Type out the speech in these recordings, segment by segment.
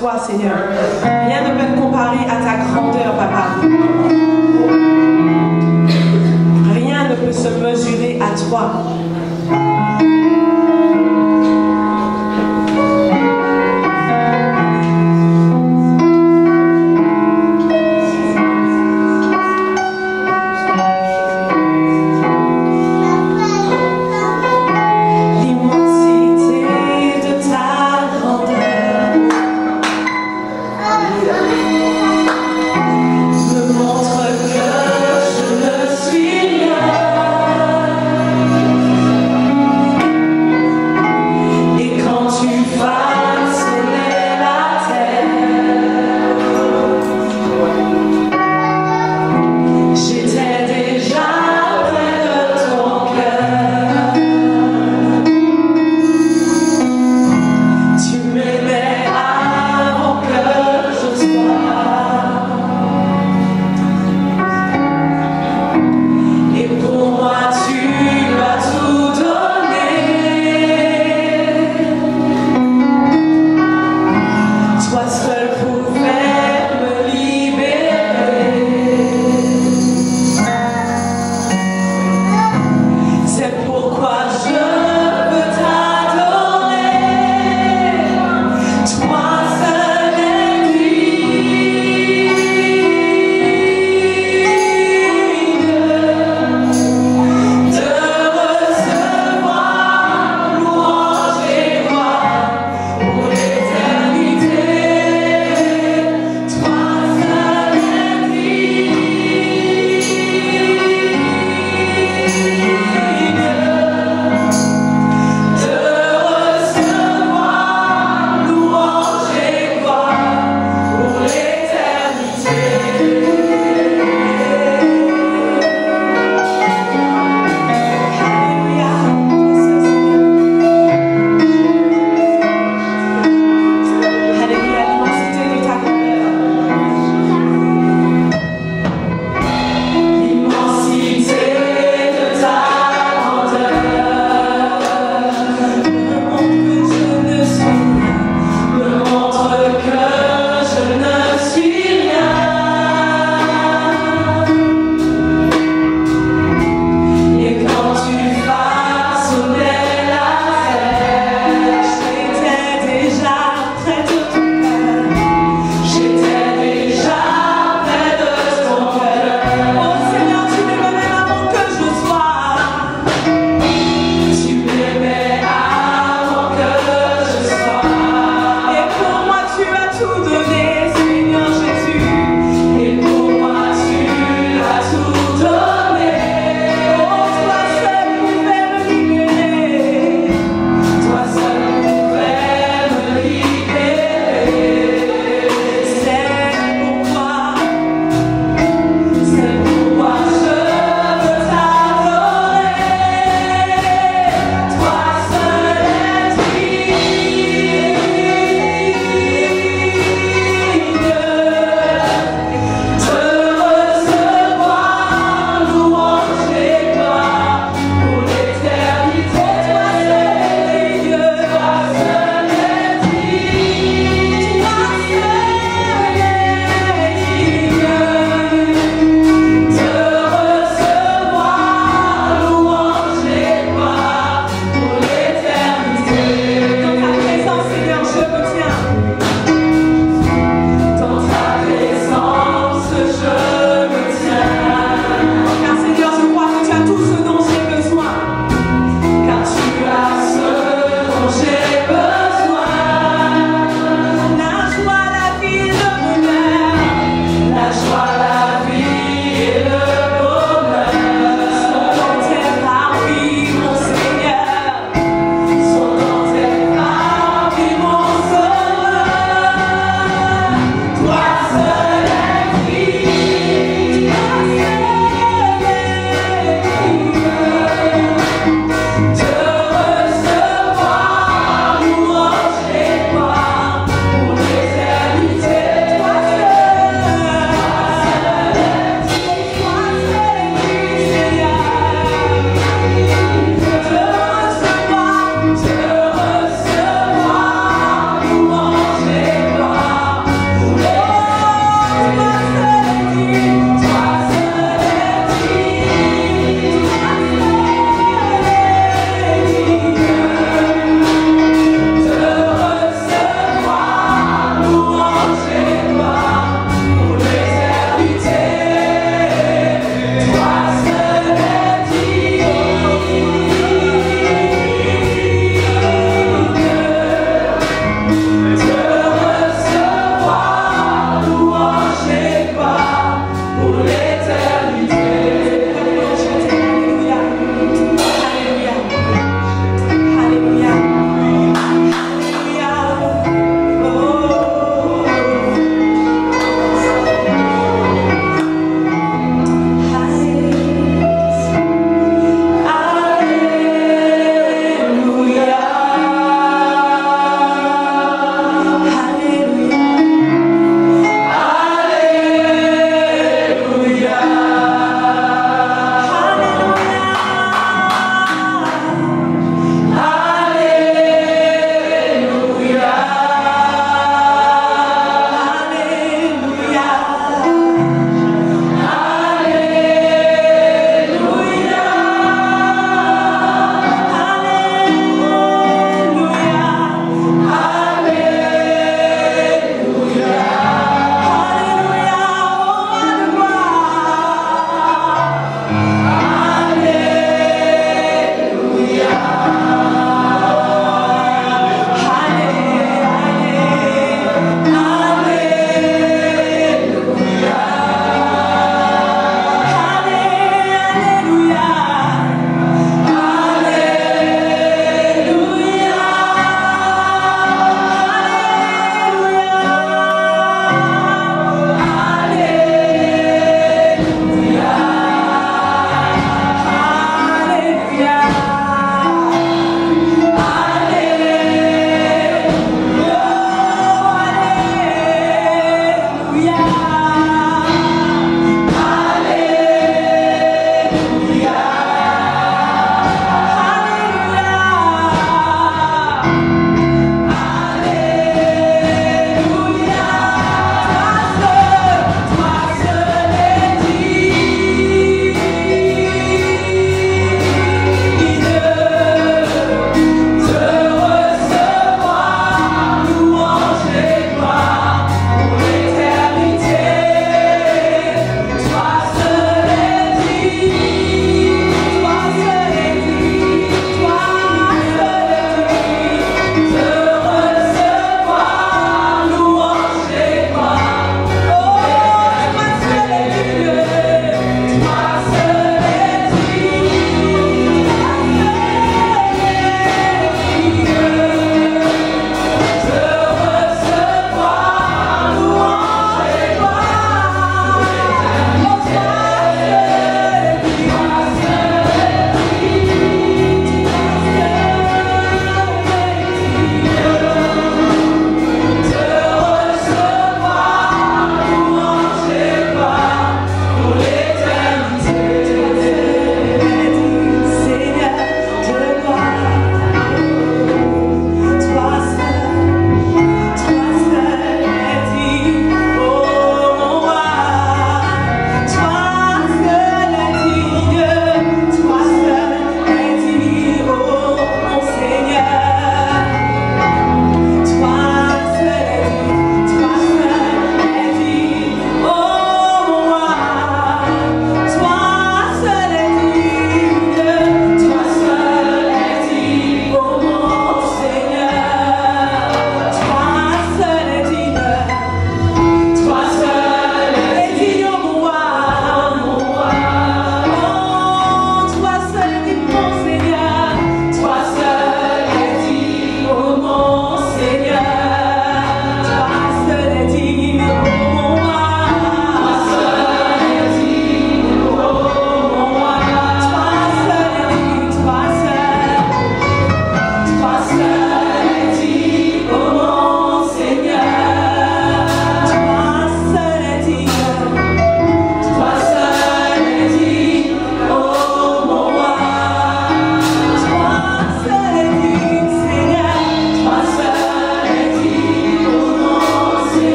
toi, Seigneur. Rien ne peut te comparer à ta grandeur, Papa. Rien ne peut se mesurer à toi. Me montre que je ne suis rien.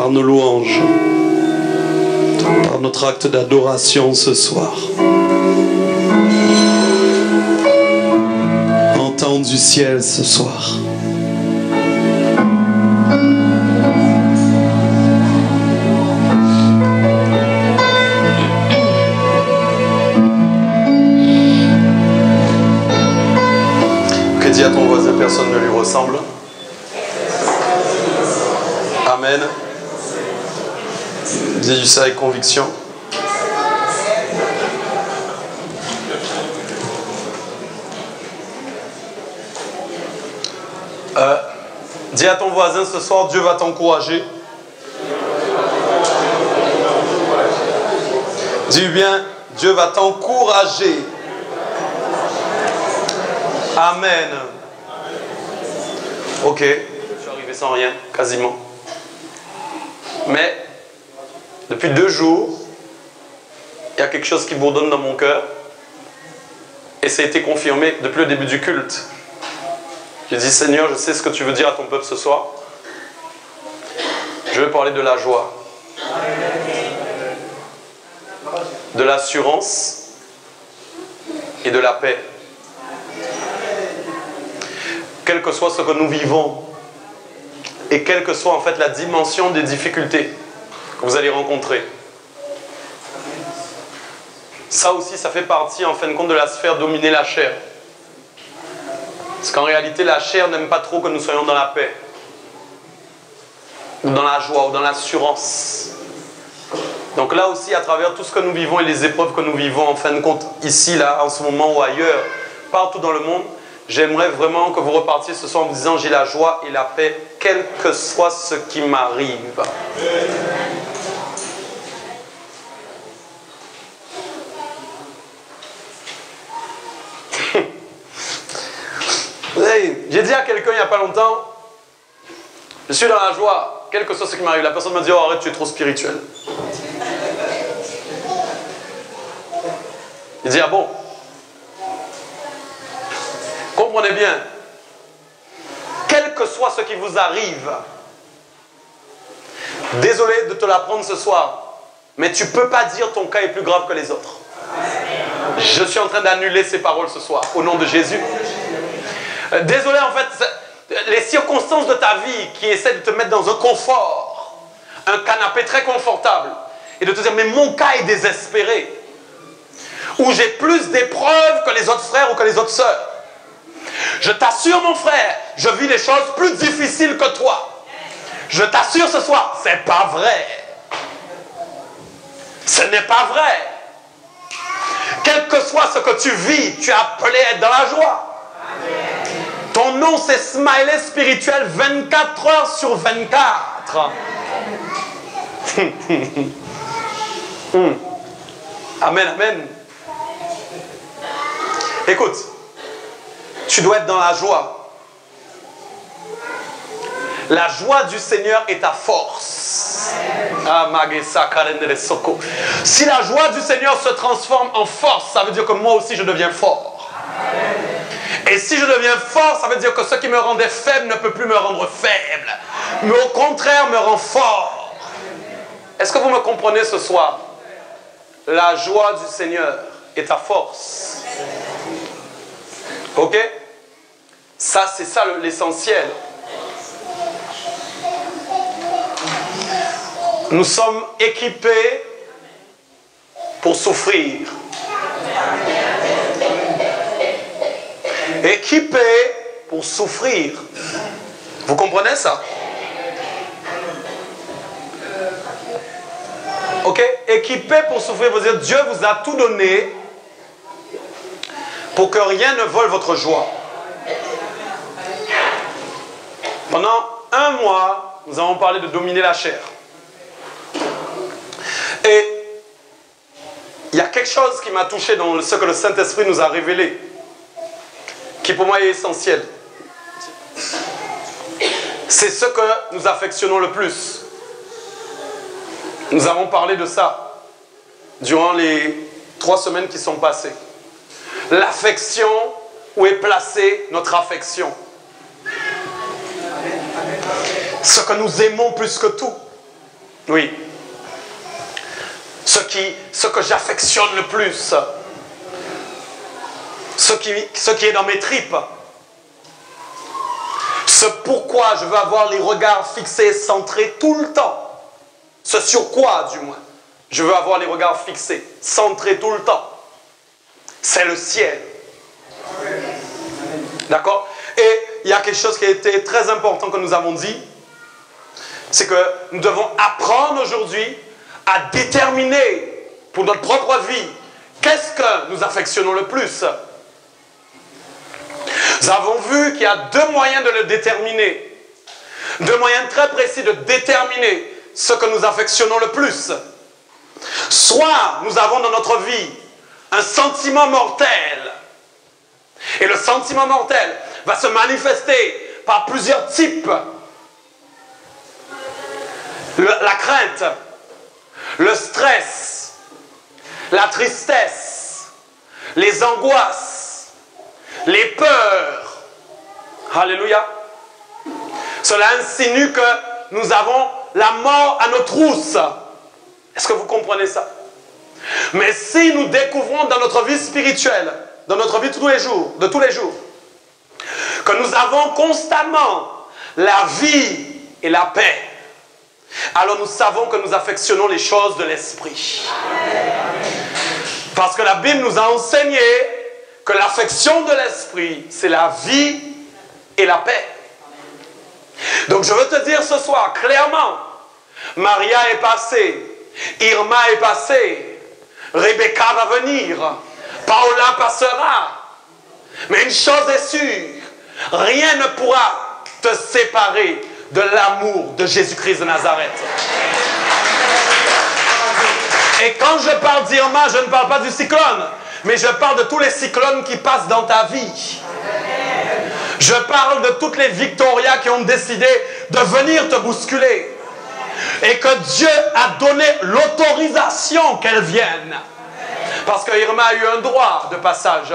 par nos louanges, par notre acte d'adoration ce soir. Entends du ciel ce soir. Dis à ton voisin, personne ne lui ressemble. Amen. Dis ça avec conviction. Dis à ton voisin ce soir, Dieu va t'encourager. Dis bien, Dieu va t'encourager. Amen. Ok, je suis arrivé sans rien, quasiment. Mais, depuis 2 jours, il y a quelque chose qui bourdonne dans mon cœur. Et ça a été confirmé depuis le début du culte. J'ai dit, Seigneur, je sais ce que tu veux dire à ton peuple ce soir. Je veux parler de la joie. De l'assurance et de la paix. Quel que soit ce que nous vivons et quelle que soit en fait la dimension des difficultés que vous allez rencontrer. Ça aussi, ça fait partie en fin de compte de la sphère dominer la chair. Parce qu'en réalité, la chair n'aime pas trop que nous soyons dans la paix, ou dans la joie, ou dans l'assurance. Donc là aussi, à travers tout ce que nous vivons et les épreuves que nous vivons, en fin de compte, ici, là, en ce moment ou ailleurs, partout dans le monde, j'aimerais vraiment que vous repartiez ce soir en vous disant, j'ai la joie et la paix, quel que soit ce qui m'arrive. Hey, j'ai dit à quelqu'un il n'y a pas longtemps, je suis dans la joie, quel que soit ce qui m'arrive. La personne me dit, oh arrête, tu es trop spirituel. Il dit, ah bon? Comprenez bien, quel que soit ce qui vous arrive, désolé de te l'apprendre ce soir, mais tu ne peux pas dire ton cas est plus grave que les autres. Je suis en train d'annuler ces paroles ce soir, au nom de Jésus. Désolé, en fait, les circonstances de ta vie qui essaient de te mettre dans un confort, un canapé très confortable, et de te dire, mais mon cas est désespéré, ou j'ai plus d'épreuves que les autres frères ou que les autres sœurs. Je t'assure, mon frère, je vis des choses plus difficiles que toi. Je t'assure ce soir, c'est pas vrai. Ce n'est pas vrai. Quel que soit ce que tu vis, tu es appelé à être dans la joie. Ton nom, c'est Smiley spirituel 24 heures sur 24. Amen, amen. Écoute, tu dois être dans la joie. La joie du Seigneur est ta force. Si la joie du Seigneur se transforme en force, ça veut dire que moi aussi je deviens fort. Et si je deviens fort, ça veut dire que ce qui me rendait faible ne peut plus me rendre faible, mais au contraire me rend fort. Est-ce que vous me comprenez ce soir? La joie du Seigneur est ta force. Ok? Ça, c'est ça l'essentiel. Nous sommes équipés pour souffrir. Équipés pour souffrir. Vous comprenez ça? Ok? Équipés pour souffrir veut dire Dieu vous a tout donné pour que rien ne vole votre joie. Pendant 1 mois, nous avons parlé de dominer la chair. Et il y a quelque chose qui m'a touché dans ce que le Saint-Esprit nous a révélé, qui pour moi est essentiel. C'est ce que nous affectionnons le plus. Nous avons parlé de ça durant les 3 semaines qui sont passées. L'affection, où est placée notre affection? Ce que nous aimons plus que tout. Oui. Ce que j'affectionne le plus. Ce qui est dans mes tripes. Ce pourquoi je veux avoir les regards fixés, centrés tout le temps. Ce sur quoi, du moins, je veux avoir les regards fixés, centrés tout le temps. C'est le ciel. D'accord? Et il y a quelque chose qui a été très important que nous avons dit. C'est que nous devons apprendre aujourd'hui à déterminer pour notre propre vie qu'est-ce que nous affectionnons le plus. Nous avons vu qu'il y a deux moyens de le déterminer. Deux moyens très précis de déterminer ce que nous affectionnons le plus. Soit nous avons dans notre vie un sentiment mortel. Et le sentiment mortel va se manifester par plusieurs types. La crainte, le stress, la tristesse, les angoisses, les peurs. Alléluia. Cela insinue que nous avons la mort à nos trousses. Est-ce que vous comprenez ça? Mais si nous découvrons dans notre vie spirituelle, dans notre vie de tous les jours, que nous avons constamment la vie et la paix, alors nous savons que nous affectionnons les choses de l'esprit. Parce que la Bible nous a enseigné que l'affection de l'esprit, c'est la vie et la paix. Donc je veux te dire ce soir, clairement, Maria est passée, Irma est passée, Rebecca va venir, Paola passera. Mais une chose est sûre, rien ne pourra te séparer de l'amour de Jésus-Christ de Nazareth. Et quand je parle d'Irma, je ne parle pas du cyclone, mais je parle de tous les cyclones qui passent dans ta vie. Je parle de toutes les Victorias qui ont décidé de venir te bousculer. Et que Dieu a donné l'autorisation qu'elles viennent. Parce que Irma a eu un droit de passage.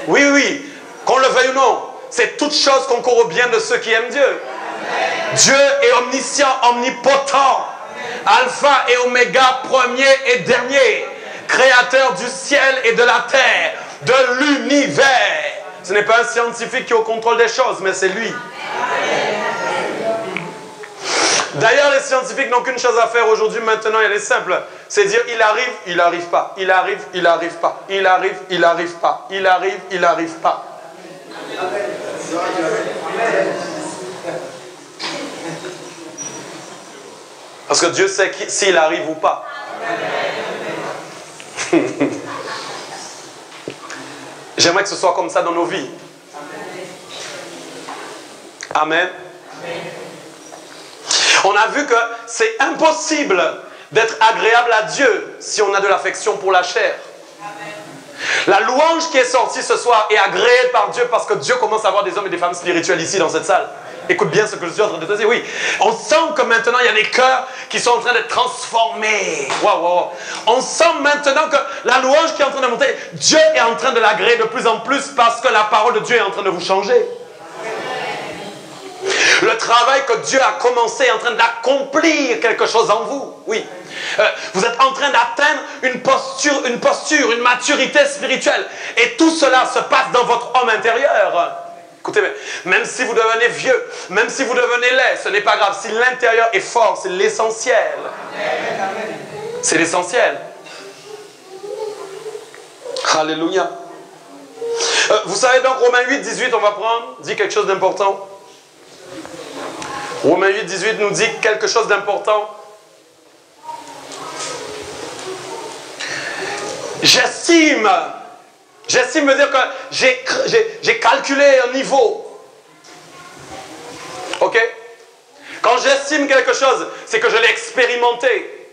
Oui, oui, qu'on le veuille ou non, c'est toute chose concourt au bien de ceux qui aiment Dieu. Dieu est omniscient, omnipotent, alpha et oméga, premier et dernier, créateur du ciel et de la terre, de l'univers. Ce n'est pas un scientifique qui est au contrôle des choses, mais c'est lui. D'ailleurs, les scientifiques n'ont qu'une chose à faire aujourd'hui, maintenant, elle est simple. C'est dire, il arrive, il n'arrive pas. Il arrive, il n'arrive pas. Il arrive, il n'arrive pas. Il arrive, il n'arrive pas. Parce que Dieu sait s'il arrive ou pas. J'aimerais que ce soit comme ça dans nos vies. Amen. On a vu que c'est impossible d'être agréable à Dieu si on a de l'affection pour la chair. La louange qui est sortie ce soir est agréée par Dieu parce que Dieu commence à avoir des hommes et des femmes spirituels ici dans cette salle. Écoute bien ce que je suis en train de te dire. Oui, on sent que maintenant il y a des cœurs qui sont en train d'être transformés. Wow, wow, wow. On sent maintenant que la louange qui est en train de monter, Dieu est en train de l'agréer de plus en plus parce que la parole de Dieu est en train de vous changer. Le travail que Dieu a commencé est en train d'accomplir quelque chose en vous. Oui. Vous êtes en train d'atteindre une posture, une maturité spirituelle. Et tout cela se passe dans votre homme intérieur. Écoutez, même si vous devenez vieux, même si vous devenez laid, ce n'est pas grave. Si l'intérieur est fort, c'est l'essentiel. C'est l'essentiel. Alléluia. Vous savez donc, Romains 8, 18, on va prendre, dit quelque chose d'important. Romains 8, 18 nous dit quelque chose d'important. J'estime me dire que j'ai calculé un niveau. Ok? Quand j'estime quelque chose, c'est que je l'ai expérimenté.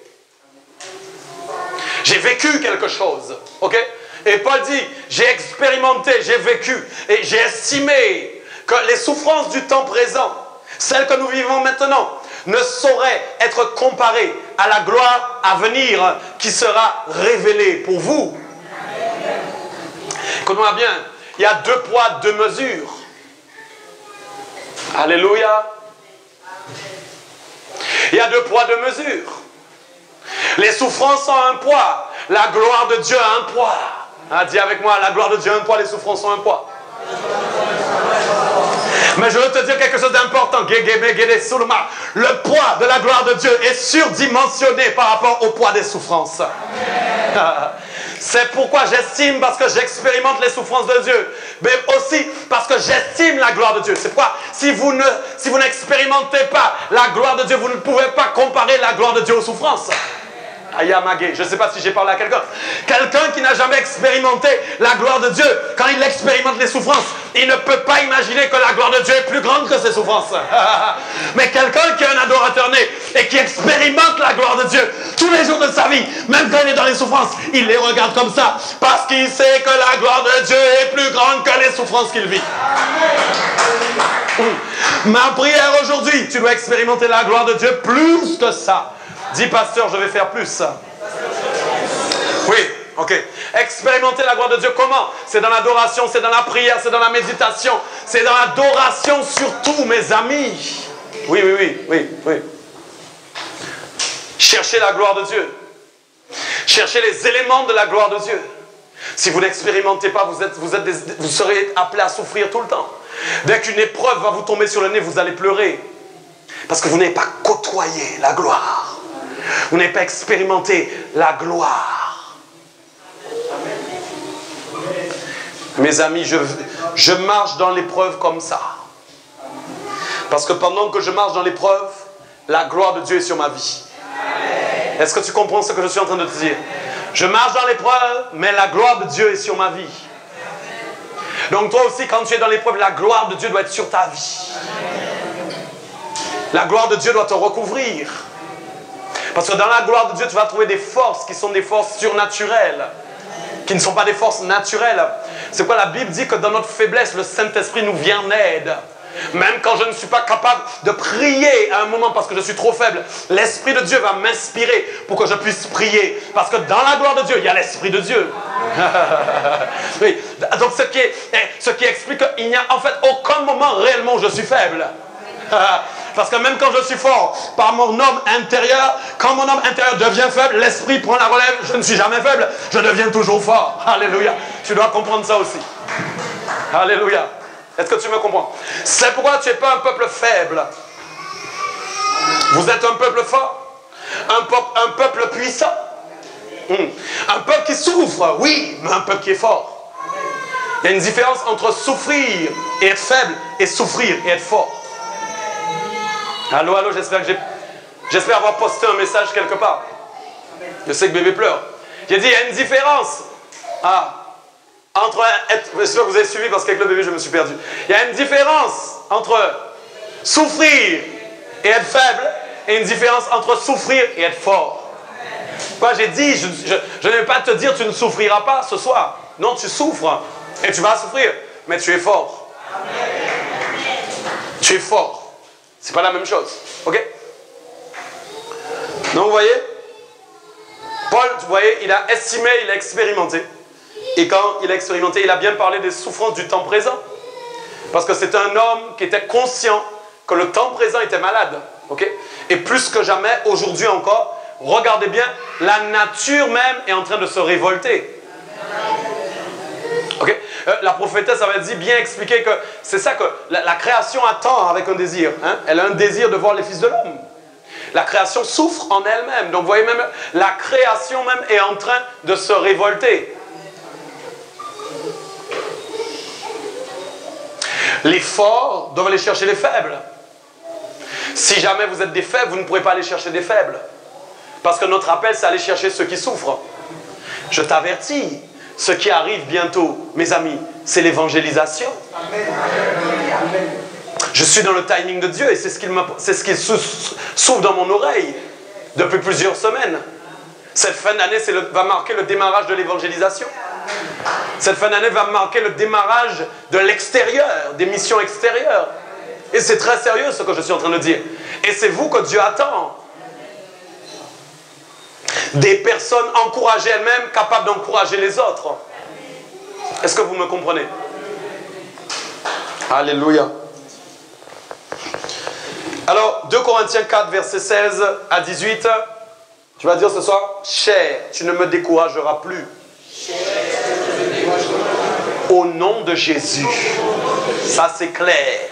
J'ai vécu quelque chose. Ok? Et Paul dit, j'ai expérimenté, j'ai vécu. Et j'ai estimé que les souffrances du temps présent, celles que nous vivons maintenant, ne sauraient être comparées à la gloire à venir qui sera révélée pour vous. Écoute-moi bien, il y a 2 poids, 2 mesures. Alléluia. Il y a 2 poids, 2 mesures. Les souffrances ont un poids. La gloire de Dieu a un poids. Ah, dis avec moi, la gloire de Dieu a un poids, les souffrances ont un poids. Mais je veux te dire quelque chose d'important. Le poids de la gloire de Dieu est surdimensionné par rapport au poids des souffrances. C'est pourquoi j'estime, parce que j'expérimente les souffrances de Dieu, mais aussi parce que j'estime la gloire de Dieu. C'est pourquoi si vous n'expérimentez pas la gloire de Dieu, vous ne pouvez pas comparer la gloire de Dieu aux souffrances. Je ne sais pas si j'ai parlé à quelqu'un. Quelqu'un qui n'a jamais expérimenté la gloire de Dieu, quand il expérimente les souffrances, il ne peut pas imaginer que la gloire de Dieu est plus grande que ses souffrances. Mais quelqu'un qui est un adorateur né et qui expérimente la gloire de Dieu tous les jours de sa vie, même quand il est dans les souffrances, il les regarde comme ça parce qu'il sait que la gloire de Dieu est plus grande que les souffrances qu'il vit. Ma prière aujourd'hui, tu dois expérimenter la gloire de Dieu plus que ça. Dis, pasteur, je vais faire plus. Oui, ok. Expérimenter la gloire de Dieu, comment? C'est dans l'adoration, c'est dans la prière, c'est dans la méditation. C'est dans l'adoration surtout, mes amis. Oui. Cherchez la gloire de Dieu. Cherchez les éléments de la gloire de Dieu. Si vous n'expérimentez pas, vous serez appelé à souffrir tout le temps. Dès qu'une épreuve va vous tomber sur le nez, vous allez pleurer. Parce que vous n'avez pas côtoyé la gloire. Vous n'avez pas expérimenté la gloire. Mes amis, je marche dans l'épreuve comme ça. Parce que pendant que je marche dans l'épreuve, la gloire de Dieu est sur ma vie. Est-ce que tu comprends ce que je suis en train de te dire? Je marche dans l'épreuve, mais la gloire de Dieu est sur ma vie. Donc toi aussi, quand tu es dans l'épreuve, la gloire de Dieu doit être sur ta vie. La gloire de Dieu doit te recouvrir. Parce que dans la gloire de Dieu, tu vas trouver des forces qui sont des forces surnaturelles, qui ne sont pas des forces naturelles. C'est quoi la Bible dit que dans notre faiblesse, le Saint-Esprit nous vient en aide. Même quand je ne suis pas capable de prier à un moment parce que je suis trop faible, l'Esprit de Dieu va m'inspirer pour que je puisse prier. Parce que dans la gloire de Dieu, il y a l'Esprit de Dieu. Oui. Donc ce qui explique qu'il n'y a en fait aucun moment réellement où je suis faible. Parce que même quand je suis fort par mon homme intérieur, quand mon homme intérieur devient faible, l'esprit prend la relève, je ne suis jamais faible, je deviens toujours fort. Alléluia. Tu dois comprendre ça aussi. Alléluia. Est-ce que tu me comprends? C'est pourquoi tu n'es pas un peuple faible. Vous êtes un peuple fort, un peuple puissant, un peuple qui souffre, oui, mais un peuple qui est fort. Il y a une différence entre souffrir et être faible et souffrir et être fort. Allô, j'espère avoir posté un message quelque part. Je sais que bébé pleure. J'ai dit, il y a une différence. J'espère que vous avez suivi parce qu'avec le bébé, je me suis perdu. Il y a une différence entre souffrir et être faible et une différence entre souffrir et être fort. Quoi, j'ai dit, je ne vais pas te dire tu ne souffriras pas ce soir. Non, tu souffres et tu vas souffrir, mais tu es fort. Tu es fort. C'est pas la même chose. Ok? Donc, vous voyez, Paul, vous voyez, il a estimé, il a expérimenté. Et quand il a expérimenté, il a bien parlé des souffrances du temps présent. Parce que c'est un homme qui était conscient que le temps présent était malade. Ok? Et plus que jamais, aujourd'hui encore, regardez bien, la nature même est en train de se révolter. Ok? La prophétesse avait dit, bien expliqué que c'est ça que la création attend avec un désir. Hein? Elle a un désir de voir les fils de l'homme. La création souffre en elle-même. Donc vous voyez même, la création même est en train de se révolter. Les forts doivent aller chercher les faibles. Si jamais vous êtes des faibles, vous ne pourrez pas aller chercher des faibles. Parce que notre appel, c'est aller chercher ceux qui souffrent. Je t'avertis. Ce qui arrive bientôt, mes amis, c'est l'évangélisation. Je suis dans le timing de Dieu et c'est ce qui souffle dans mon oreille depuis plusieurs semaines. Cette fin d'année va marquer le démarrage de l'évangélisation. Cette fin d'année va marquer le démarrage de l'extérieur, des missions extérieures. Et c'est très sérieux ce que je suis en train de dire. Et c'est vous que Dieu attend. Des personnes encouragées elles-mêmes, capables d'encourager les autres. Est-ce que vous me comprenez? Alléluia. Alors, 2 Corinthiens 4, versets 16 à 18. Tu vas dire ce soir, cher, tu ne me décourageras plus. Au nom de Jésus. Ça, c'est clair.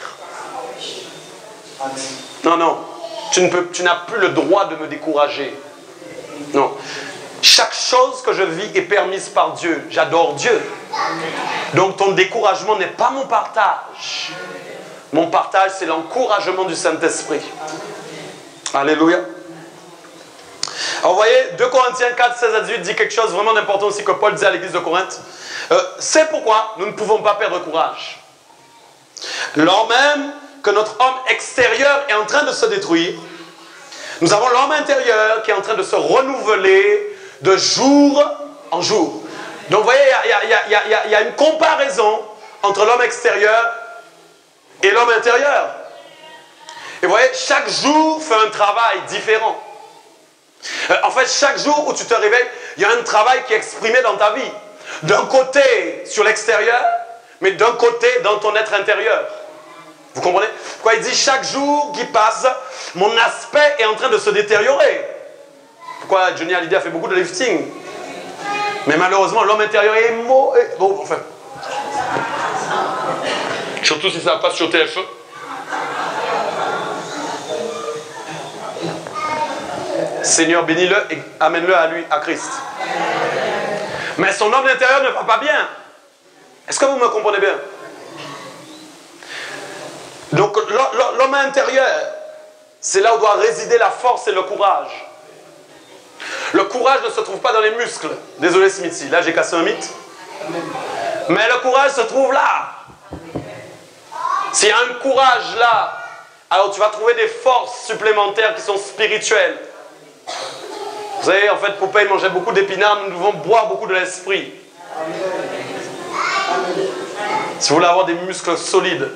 Non, non. Tu n'as plus le droit de me décourager. Non. Chaque chose que je vis est permise par Dieu. J'adore Dieu. Donc, ton découragement n'est pas mon partage. Mon partage, c'est l'encouragement du Saint-Esprit. Alléluia. Alors, vous voyez, 2 Corinthiens 4, 16 à 18 dit quelque chose vraiment d'important aussi que Paul dit à l'église de Corinthe. C'est pourquoi nous ne pouvons pas perdre courage. Lors même que notre homme extérieur est en train de se détruire, nous avons l'homme intérieur qui est en train de se renouveler de jour en jour. Donc vous voyez, il y a une comparaison entre l'homme extérieur et l'homme intérieur. Et vous voyez, chaque jour fait un travail différent. En fait, chaque jour où tu te réveilles, il y a un travail qui est exprimé dans ta vie. D'un côté sur l'extérieur, mais d'un côté dans ton être intérieur. Vous comprenez? Quoi, il dit chaque jour qui passe, mon aspect est en train de se détériorer. Pourquoi Johnny Hallyday a fait beaucoup de lifting? Mais malheureusement, l'homme intérieur est mort. Bon, enfin. Surtout si ça passe sur TF1. Seigneur, bénis-le et amène-le à lui, à Christ. Mais son homme intérieur ne va pas bien. Est-ce que vous me comprenez bien? Donc l'homme intérieur, c'est là où doit résider la force et le courage. Le courage ne se trouve pas dans les muscles. Désolé Smithy, là j'ai cassé un mythe. Mais le courage se trouve là. S'il y a un courage là, alors tu vas trouver des forces supplémentaires qui sont spirituelles. Vous savez, en fait, Popeye mangeait beaucoup d'épinards, nous devons boire beaucoup de l'esprit. Si vous voulez avoir des muscles solides.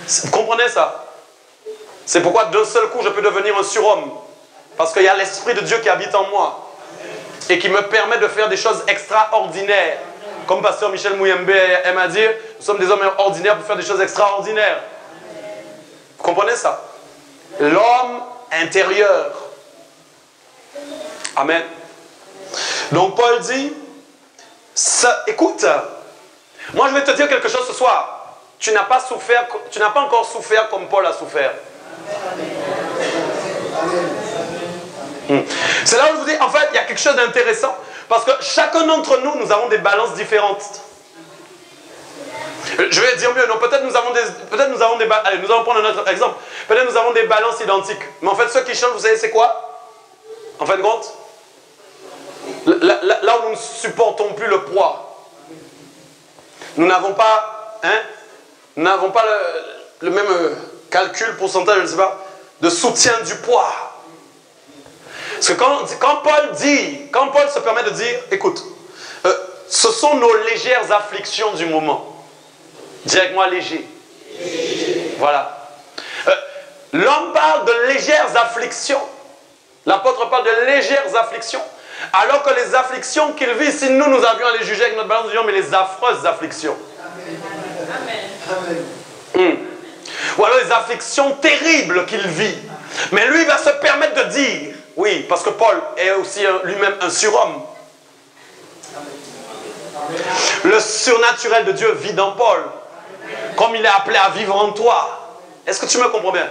Vous comprenez ça? C'est pourquoi d'un seul coup, je peux devenir un surhomme. Parce qu'il y a l'Esprit de Dieu qui habite en moi. Et qui me permet de faire des choses extraordinaires. Comme pasteur Michel Mouyembe aime à dire, nous sommes des hommes ordinaires pour faire des choses extraordinaires. Vous comprenez ça? L'homme intérieur. Amen. Donc Paul dit, écoute, moi je vais te dire quelque chose ce soir. Tu n'as pas souffert, tu n'as pas encore souffert comme Paul a souffert. C'est là où je vous dis, en fait, il y a quelque chose d'intéressant. Parce que chacun d'entre nous, nous avons des balances différentes. Je vais dire mieux, non, peut-être nous avons des allez, nous allons prendre un autre exemple. Peut-être nous avons des balances identiques. Mais en fait, ce qui change, vous savez, c'est quoi? En fin de compte, là où nous ne supportons plus le poids, nous n'avons pas, nous n'avons pas le même calcul, pourcentage, je ne sais pas, de soutien du poids. Parce que quand Paul se permet de dire, écoute, ce sont nos légères afflictions du moment. Dis avec moi léger. Voilà. L'homme parle de légères afflictions. L'apôtre parle de légères afflictions. Alors que les afflictions qu'il vit, si nous avions à les juger avec notre balance, nous dirions, mais les affreuses afflictions. Amen. Ou alors les afflictions terribles qu'il vit. Mais lui, il va se permettre de dire, oui, parce que Paul est aussi lui-même un surhomme. Le surnaturel de Dieu vit dans Paul. Comme il est appelé à vivre en toi. Est-ce que tu me comprends bien?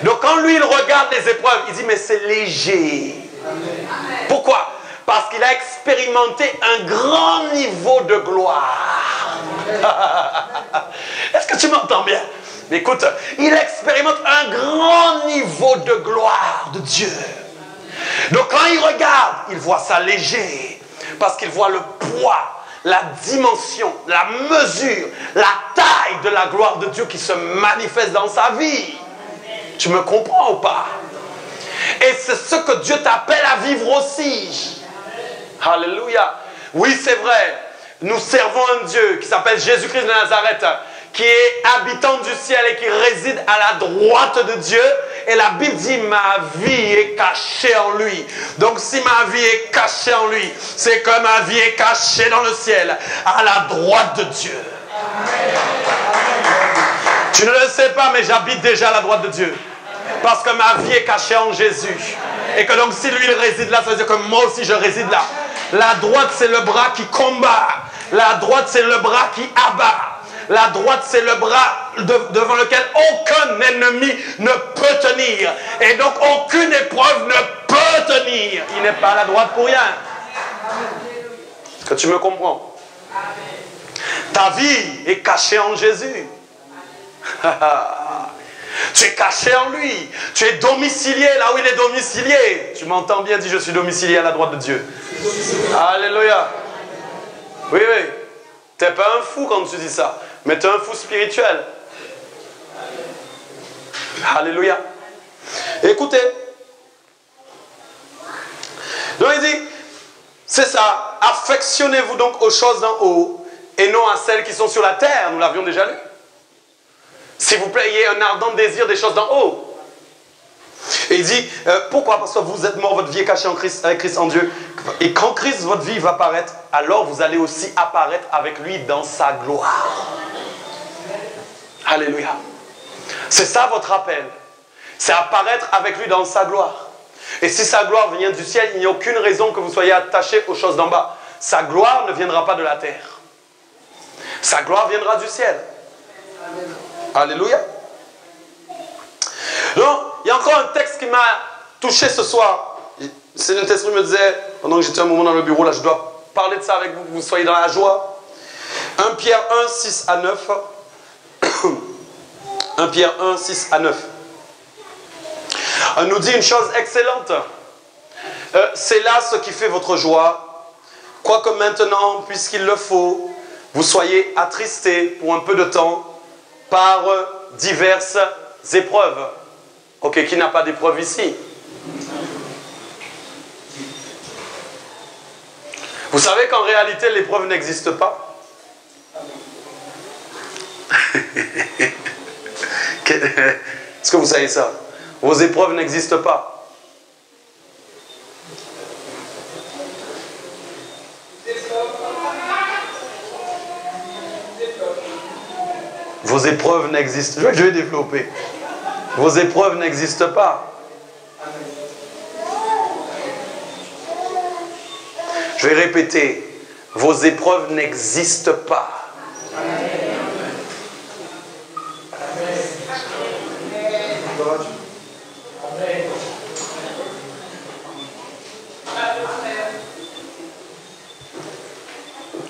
Donc quand lui, il regarde les épreuves, il dit, mais c'est léger. Pourquoi? Parce qu'il a expérimenté un grand niveau de gloire. Est-ce que tu m'entends bien? Écoute, il expérimente un grand niveau de gloire de Dieu. Donc quand il regarde, il voit ça léger. Parce qu'il voit le poids, la dimension, la mesure, la taille de la gloire de Dieu qui se manifeste dans sa vie. Tu me comprends ou pas? Et c'est ce que Dieu t'appelle à vivre aussi. Alléluia. Oui, c'est vrai. Nous servons un Dieu qui s'appelle Jésus-Christ de Nazareth, qui est habitant du ciel et qui réside à la droite de Dieu. Et la Bible dit, ma vie est cachée en lui. Donc si ma vie est cachée en lui, c'est que ma vie est cachée dans le ciel, à la droite de Dieu. Tu ne le sais pas, mais j'habite déjà à la droite de Dieu. Parce que ma vie est cachée en Jésus. Et que donc si lui il réside là, ça veut dire que moi aussi je réside là. La droite c'est le bras qui combat. La droite c'est le bras qui abat. La droite c'est le bras devant lequel aucun ennemi ne peut tenir. Et donc aucune épreuve ne peut tenir. Il n'est pas à la droite pour rien. Est-ce que tu me comprends? Ta vie est cachée en Jésus. Tu es caché en lui. Tu es domicilié là où il est domicilié. Tu m'entends bien? Dis je suis domicilié à la droite de Dieu. Alléluia. Oui, oui. Tu n'es pas un fou quand tu dis ça. Mais tu es un fou spirituel. Alléluia. Écoutez. Donc il dit, c'est ça. Affectionnez-vous donc aux choses d'en haut et non à celles qui sont sur la terre. Nous l'avions déjà lu. S'il vous plaît, ayez un ardent désir des choses d'en haut. Et il dit, pourquoi? Parce que vous êtes mort, votre vie est cachée en Christ, avec Christ en Dieu. Et quand Christ, votre vie, va paraître, alors vous allez aussi apparaître avec lui dans sa gloire. Alléluia. C'est ça votre appel. C'est apparaître avec lui dans sa gloire. Et si sa gloire vient du ciel, il n'y a aucune raison que vous soyez attachés aux choses d'en bas. Sa gloire ne viendra pas de la terre. Sa gloire viendra du ciel. Alléluia. Donc, il y a encore un texte qui m'a touché ce soir. C'est un texte qui me disait, pendant que j'étais un moment dans le bureau, là, je dois parler de ça avec vous, que vous soyez dans la joie. 1 Pierre 1, 6 à 9. 1 Pierre 1, 6 à 9. On nous dit une chose excellente. C'est là ce qui fait votre joie. Quoique maintenant, puisqu'il le faut, vous soyez attristés pour un peu de temps par diverses épreuves. Ok, qui n'a pas d'épreuve ici? Vous savez qu'en réalité, l'épreuve n'existe pas? Est-ce que vous savez ça? Vos épreuves n'existent pas. Vos épreuves n'existent pas. Je vais développer. Vos épreuves n'existent pas. Je vais répéter. Vos épreuves n'existent pas.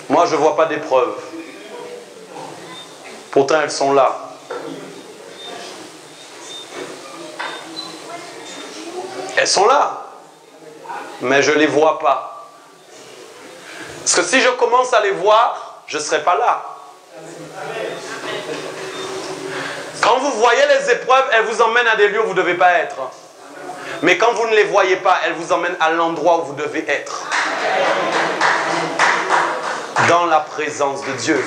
Moi, je ne vois pas d'épreuves. Pourtant, elles sont là. Elles sont là. Mais je ne les vois pas. Parce que si je commence à les voir, je ne serai pas là. Quand vous voyez les épreuves, elles vous emmènent à des lieux où vous ne devez pas être. Mais quand vous ne les voyez pas, elles vous emmènent à l'endroit où vous devez être. Dans la présence de Dieu.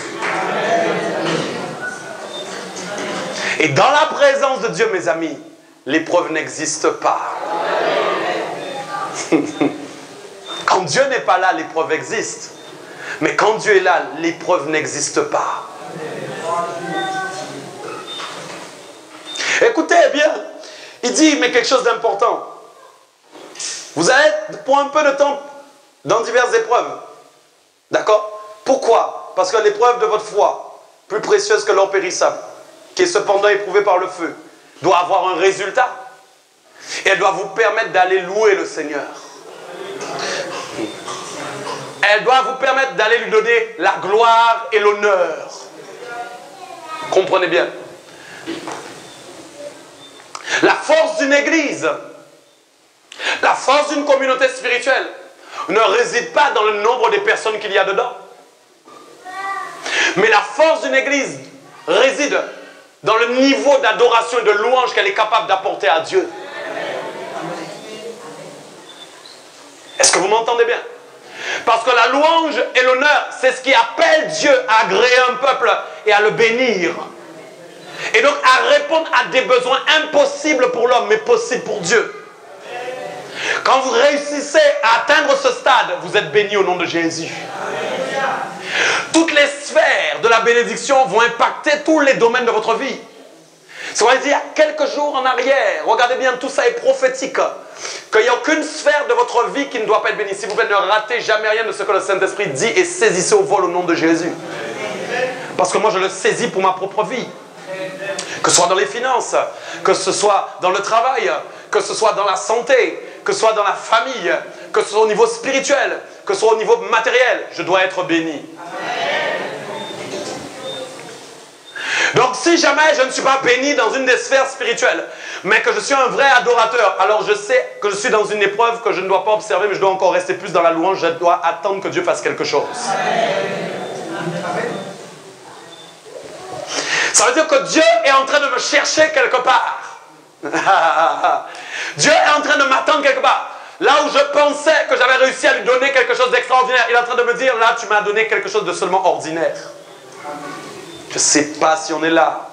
Et dans la présence de Dieu, mes amis, l'épreuve n'existe pas. Quand Dieu n'est pas là, l'épreuve existe. Mais quand Dieu est là, l'épreuve n'existe pas. Écoutez bien, il dit, mais quelque chose d'important. Vous allez être pour un peu de temps dans diverses épreuves. D'accord? Pourquoi? Parce que l'épreuve de votre foi, plus précieuse que l'or périssable, qui est cependant éprouvée par le feu, doit avoir un résultat. Et elle doit vous permettre d'aller louer le Seigneur. Elle doit vous permettre d'aller lui donner la gloire et l'honneur. Comprenez bien. La force d'une église, la force d'une communauté spirituelle ne réside pas dans le nombre de personnes qu'il y a dedans. Mais la force d'une église réside dans le niveau d'adoration et de louange qu'elle est capable d'apporter à Dieu. Est-ce que vous m'entendez bien? Parce que la louange et l'honneur, c'est ce qui appelle Dieu à agréer un peuple et à le bénir. Et donc à répondre à des besoins impossibles pour l'homme, mais possibles pour Dieu. Quand vous réussissez à atteindre ce stade, vous êtes béni au nom de Jésus. Toutes les sphères de la bénédiction vont impacter tous les domaines de votre vie. C'est qu'on a dit il y a quelques jours en arrière, regardez bien, tout ça est prophétique, qu'il n'y a aucune sphère de votre vie qui ne doit pas être bénie. S'il vous plaît, ne ratez jamais rien de ce que le Saint-Esprit dit et saisissez au vol au nom de Jésus. Parce que moi, je le saisis pour ma propre vie. Que ce soit dans les finances, que ce soit dans le travail, que ce soit dans la santé, que ce soit dans la famille, que ce soit au niveau spirituel, que ce soit au niveau matériel, je dois être béni. Donc si jamais je ne suis pas béni dans une des sphères spirituelles, mais que je suis un vrai adorateur, alors je sais que je suis dans une épreuve que je ne dois pas observer, mais je dois encore rester plus dans la louange, je dois attendre que Dieu fasse quelque chose. Ça veut dire que Dieu est en train de me chercher quelque part. Dieu est en train de m'attendre quelque part. Là où je pensais que j'avais réussi à lui donner quelque chose d'extraordinaire, il est en train de me dire, là tu m'as donné quelque chose de seulement ordinaire. Je ne sais pas si on est là.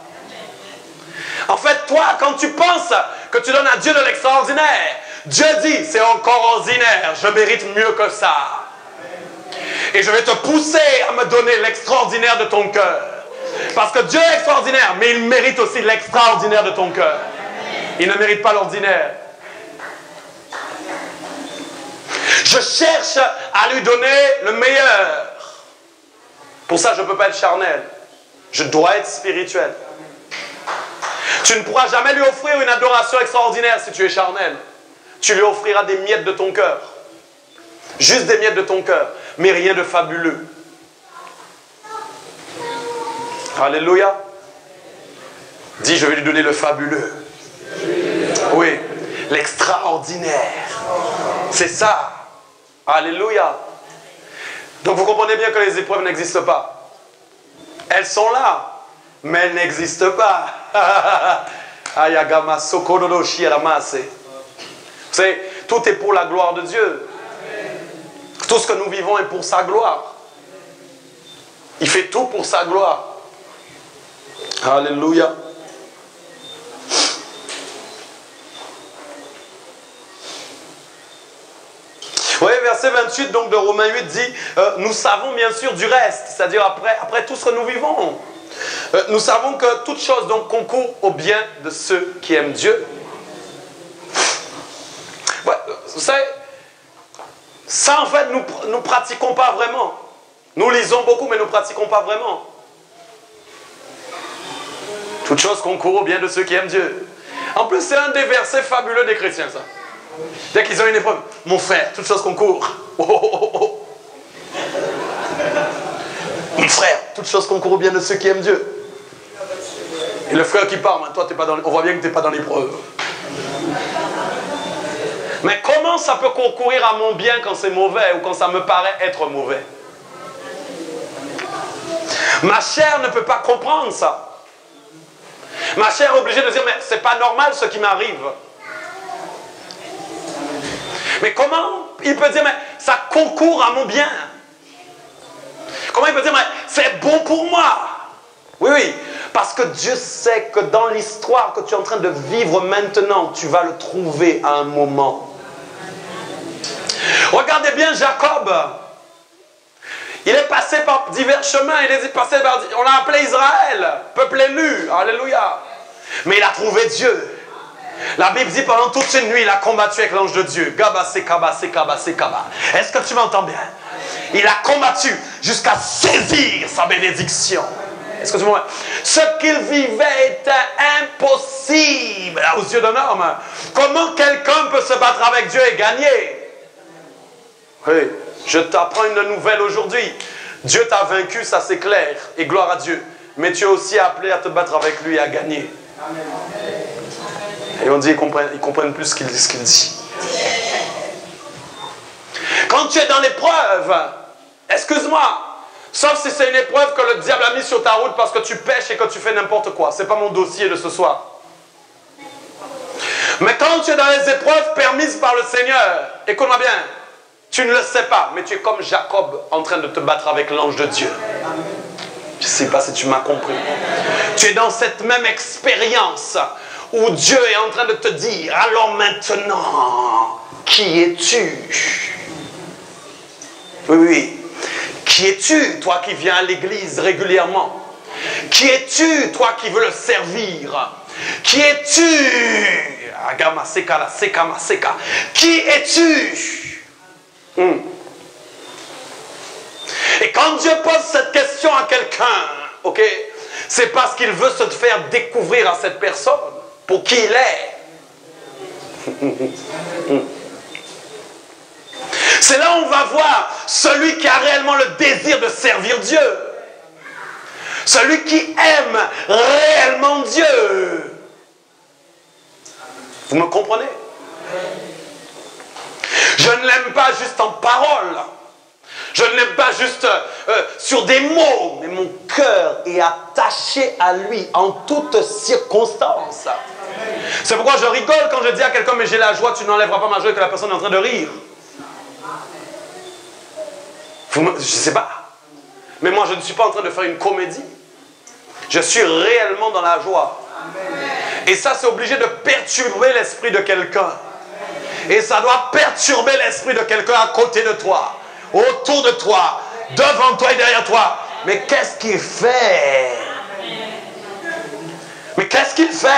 En fait, toi, quand tu penses que tu donnes à Dieu de l'extraordinaire, Dieu dit, c'est encore ordinaire, je mérite mieux que ça. Et je vais te pousser à me donner l'extraordinaire de ton cœur. Parce que Dieu est extraordinaire, mais il mérite aussi l'extraordinaire de ton cœur. Il ne mérite pas l'ordinaire. Je cherche à lui donner le meilleur. Pour ça, je ne peux pas être charnel. Je dois être spirituel. Tu ne pourras jamais lui offrir une adoration extraordinaire si tu es charnel. Tu lui offriras des miettes de ton cœur. Juste des miettes de ton cœur, mais rien de fabuleux. Alléluia. Dis, je vais lui donner le fabuleux. Oui, l'extraordinaire. C'est ça. Alléluia. Donc vous comprenez bien que les épreuves n'existent pas. Elles sont là, mais elles n'existent pas. Vous savez, tout est pour la gloire de Dieu. Tout ce que nous vivons est pour sa gloire. Il fait tout pour sa gloire. Alléluia. Oui, verset 28 donc, de Romains 8 dit, nous savons bien sûr du reste, c'est-à-dire après tout ce que nous vivons. Nous savons que toute chose donc concourt au bien de ceux qui aiment Dieu. Ouais, vous savez, ça en fait nous ne pratiquons pas vraiment. Nous lisons beaucoup mais nous ne pratiquons pas vraiment. Toute chose concourt au bien de ceux qui aiment Dieu. En plus, c'est un des versets fabuleux des chrétiens, ça. Dès qu'ils ont une épreuve, mon frère, toute chose concourt. Oh, oh, oh, oh. Mon frère, toute chose concourt au bien de ceux qui aiment Dieu. Et le frère qui parle, toi, t'es pas dans, on voit bien que tu n'es pas dans l'épreuve. Mais comment ça peut concourir à mon bien quand c'est mauvais ou quand ça me paraît être mauvais? Ma chair ne peut pas comprendre ça. Ma chair est obligée de dire, mais c'est pas normal ce qui m'arrive. Mais comment il peut dire, mais ça concourt à mon bien? Comment il peut dire, mais c'est bon pour moi? Oui, oui, parce que Dieu sait que dans l'histoire que tu es en train de vivre maintenant, tu vas le trouver à un moment. Regardez bien Jacob. Il est passé par divers chemins, on l'a appelé Israël, peuple élu, alléluia. Mais il a trouvé Dieu. La Bible dit pendant toute une nuit, il a combattu avec l'ange de Dieu. Est-ce que tu m'entends bien? Il a combattu jusqu'à saisir sa bénédiction. Est-ce que tu m'entends? Ce qu'il vivait était impossible aux yeux d'un homme. Comment quelqu'un peut se battre avec Dieu et gagner? Oui, je t'apprends une nouvelle aujourd'hui. Dieu t'a vaincu, ça c'est clair, et gloire à Dieu. Mais tu es aussi appelé à te battre avec lui et à gagner. Et on dit, ils comprennent plus ce qu'il dit. Quand tu es dans l'épreuve, excuse-moi, sauf si c'est une épreuve que le diable a mise sur ta route parce que tu pêches et que tu fais n'importe quoi. Ce n'est pas mon dossier de ce soir. Mais quand tu es dans les épreuves permises par le Seigneur, écoute-moi bien, tu ne le sais pas, mais tu es comme Jacob en train de te battre avec l'ange de Dieu. Je ne sais pas si tu m'as compris. Tu es dans cette même expérience où Dieu est en train de te dire, alors maintenant, qui es-tu? Oui, oui. Qui es-tu, toi qui viens à l'église régulièrement? Qui es-tu, toi qui veux le servir? Qui es-tu? Qui es-tu? Et quand Dieu pose cette question à quelqu'un, ok, c'est parce qu'il veut se faire découvrir à cette personne pour qui il est. C'est là où on va voir celui qui a réellement le désir de servir Dieu. Celui qui aime réellement Dieu. Vous me comprenez? Je ne l'aime pas juste en parole. Je ne l'aime pas juste sur des mots. Mais mon cœur est attaché à lui en toutes circonstances. C'est pourquoi je rigole quand je dis à quelqu'un, mais j'ai la joie, tu n'enlèveras pas ma joie, et que la personne est en train de rire. Je ne sais pas. Mais moi, je ne suis pas en train de faire une comédie. Je suis réellement dans la joie. Et ça, c'est obligé de perturber l'esprit de quelqu'un. Et ça doit perturber l'esprit de quelqu'un à côté de toi, autour de toi, devant toi et derrière toi. Mais qu'est-ce qu'il fait? Mais qu'est-ce qu'il fait?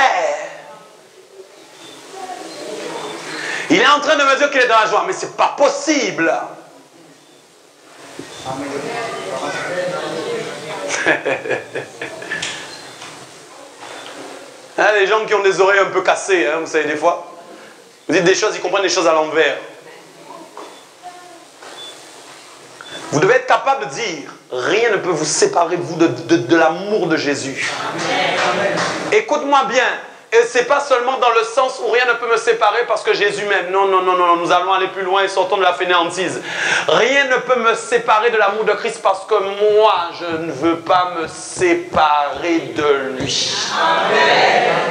Il est en train de me dire qu'il est dans la joie, mais c'est pas possible. Hein, les gens qui ont des oreilles un peu cassées, hein, vous savez, des fois. Vous dites des choses, ils comprennent les choses à l'envers. Vous devez être capable de dire, rien ne peut vous séparer, vous, de l'amour de Jésus. Écoute-moi bien. Et ce n'est pas seulement dans le sens où rien ne peut me séparer parce que Jésus m'aime. Non, non, non, non, nous allons aller plus loin et sortons de la fainéantise. Rien ne peut me séparer de l'amour de Christ parce que moi, je ne veux pas me séparer de lui. Amen.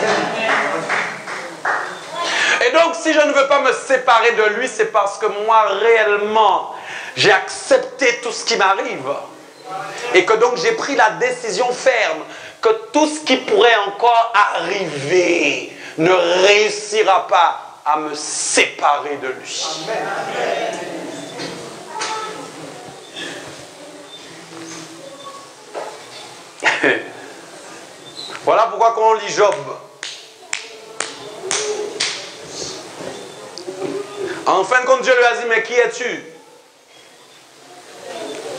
Et donc, si je ne veux pas me séparer de lui, c'est parce que moi, réellement, j'ai accepté tout ce qui m'arrive. Et que donc, j'ai pris la décision ferme que tout ce qui pourrait encore arriver ne réussira pas à me séparer de lui. Amen. Voilà pourquoi quand on lit Job, en fin de compte, Dieu lui a dit, mais qui es-tu?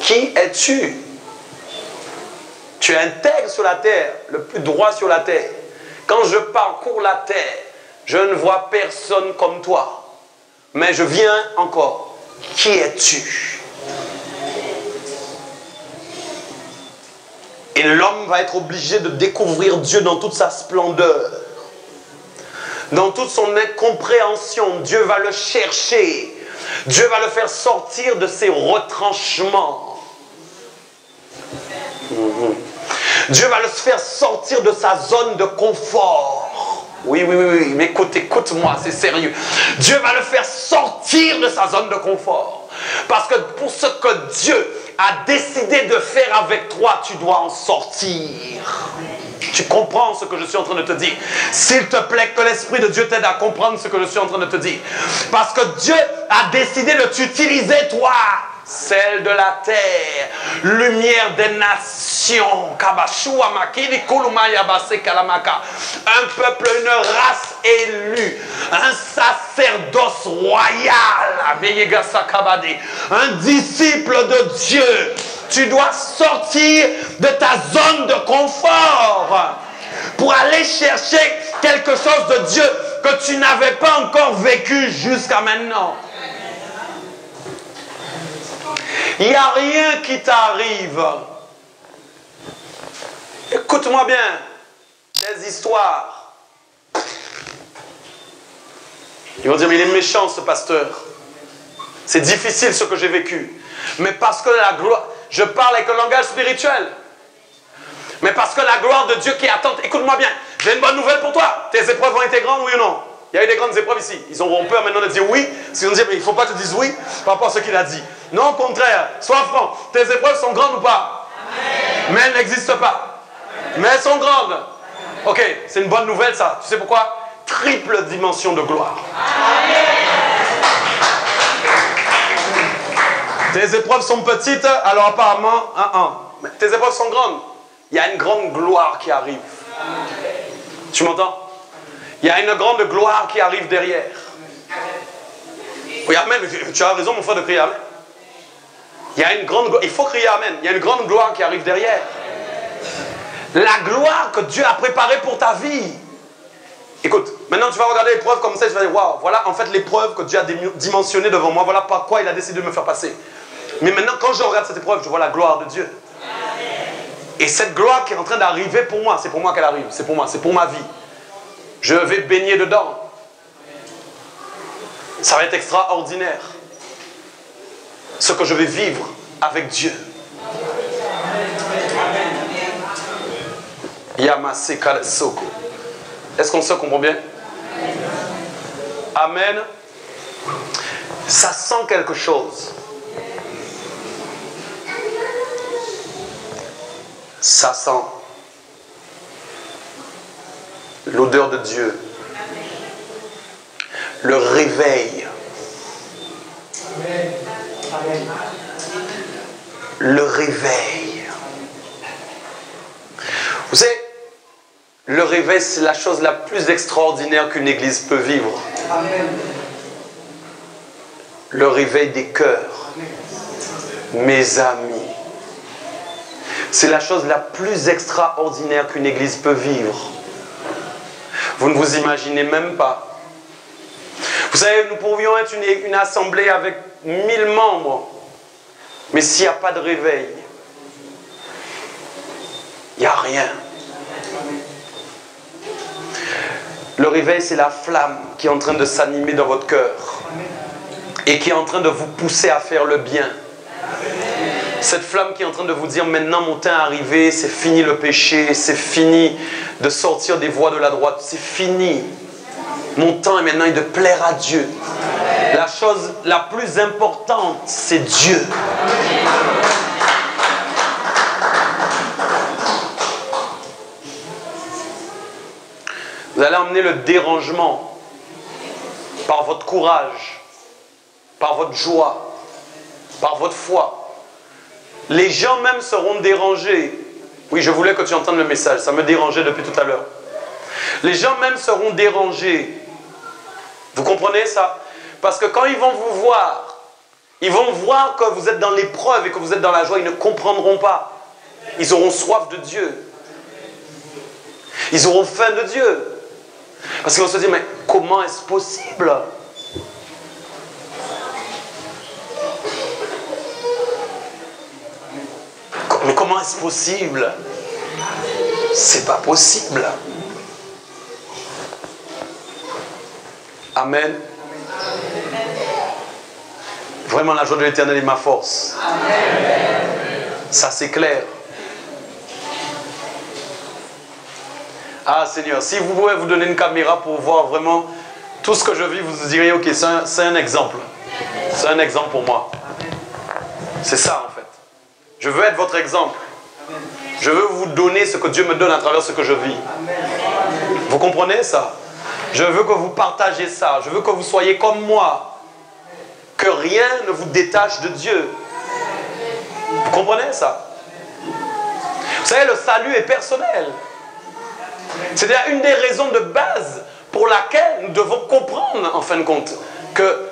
Qui es-tu? Tu es intègre sur la terre, le plus droit sur la terre. Quand je parcours la terre, je ne vois personne comme toi. Mais je viens encore. Qui es-tu? Et l'homme va être obligé de découvrir Dieu dans toute sa splendeur. Dans toute son incompréhension, Dieu va le chercher. Dieu va le faire sortir de ses retranchements. Dieu va le faire sortir de sa zone de confort. Oui, oui, oui, oui, mais écoute-moi, c'est sérieux. Dieu va le faire sortir de sa zone de confort. Parce que pour ce que Dieu a décidé de faire avec toi, tu dois en sortir. Tu comprends ce que je suis en train de te dire? S'il te plaît, que l'Esprit de Dieu t'aide à comprendre ce que je suis en train de te dire. Parce que Dieu a décidé de t'utiliser, toi, celle de la terre, lumière des nations, un peuple, une race élue, un sacerdoce royal, un disciple de Dieu. Tu dois sortir de ta zone de confort pour aller chercher quelque chose de Dieu que tu n'avais pas encore vécu jusqu'à maintenant. Il n'y a rien qui t'arrive. Écoute-moi bien. Des histoires. Ils vont dire, mais il est méchant ce pasteur. C'est difficile ce que j'ai vécu. Mais parce que la gloire... Je parle avec un langage spirituel. Mais parce que la gloire de Dieu qui est attente... Écoute-moi bien. J'ai une bonne nouvelle pour toi. Tes épreuves ont été grandes, oui ou non? Il y a eu des grandes épreuves ici. Ils auront peur maintenant de dire oui. Si on dit, mais il ne faut pas te dire oui par rapport à ce qu'il a dit. Non, au contraire. Sois franc. Tes épreuves sont grandes ou pas? Amen. Mais elles n'existent pas. Amen. Mais elles sont grandes. Amen. Ok, c'est une bonne nouvelle ça. Tu sais pourquoi? Triple dimension de gloire. Amen. Tes épreuves sont petites, alors apparemment, mais tes épreuves sont grandes. Il y a une grande gloire qui arrive. Tu m'entends? Il y a une grande gloire qui arrive derrière. Oui, amen. Tu as raison, mon frère, de crier amen. Il y a une grande, il faut crier amen. Il y a une grande gloire qui arrive derrière. La gloire que Dieu a préparée pour ta vie. Écoute, maintenant tu vas regarder l'épreuve comme ça et tu vas dire, waouh, voilà en fait l'épreuve que Dieu a dimensionnée devant moi. Voilà par quoi il a décidé de me faire passer. Mais maintenant, quand je regarde cette épreuve, je vois la gloire de Dieu. Et cette gloire qui est en train d'arriver pour moi, c'est pour moi qu'elle arrive. C'est pour moi, c'est pour ma vie. Je vais baigner dedans. Ça va être extraordinaire. Ce que je vais vivre avec Dieu. Yamase Soko. Est-ce qu'on se comprend bien? Amen. Ça sent quelque chose. Ça sent l'odeur de Dieu. Le réveil. Le réveil. Vous savez, le réveil, c'est la chose la plus extraordinaire qu'une église peut vivre. Le réveil des cœurs. Mes amis. C'est la chose la plus extraordinaire qu'une église peut vivre. Vous ne vous imaginez même pas. Vous savez, nous pourrions être une assemblée avec 1000 membres. Mais s'il n'y a pas de réveil, il n'y a rien. Le réveil, c'est la flamme qui est en train de s'animer dans votre cœur et qui est en train de vous pousser à faire le bien. Cette flamme qui est en train de vous dire, maintenant mon temps est arrivé, c'est fini le péché, c'est fini de sortir des voies de la droite, c'est fini. Mon temps est maintenant de plaire à Dieu. La chose la plus importante, c'est Dieu. Vous allez emmener le dérangement par votre courage, par votre joie, par votre foi. Les gens même seront dérangés. Oui, je voulais que tu entendes le message. Ça me dérangeait depuis tout à l'heure. Les gens même seront dérangés. Vous comprenez ça? Parce que quand ils vont vous voir, ils vont voir que vous êtes dans l'épreuve et que vous êtes dans la joie. Ils ne comprendront pas. Ils auront soif de Dieu. Ils auront faim de Dieu. Parce qu'ils vont se dire, mais comment est-ce possible? Mais comment est-ce possible? C'est pas possible. Amen. Vraiment, la joie de l'Éternel est ma force. Ça, c'est clair. Ah Seigneur, si vous pouvez vous donner une caméra pour voir vraiment tout ce que je vis, vous diriez, ok, c'est un exemple. C'est un exemple pour moi. C'est ça en fait. Je veux être votre exemple. Je veux vous donner ce que Dieu me donne à travers ce que je vis. Vous comprenez ça? Je veux que vous partagez ça. Je veux que vous soyez comme moi. Que rien ne vous détache de Dieu. Vous comprenez ça? Vous savez, le salut est personnel. C'est d'ailleurs une des raisons de base pour laquelle nous devons comprendre, en fin de compte, que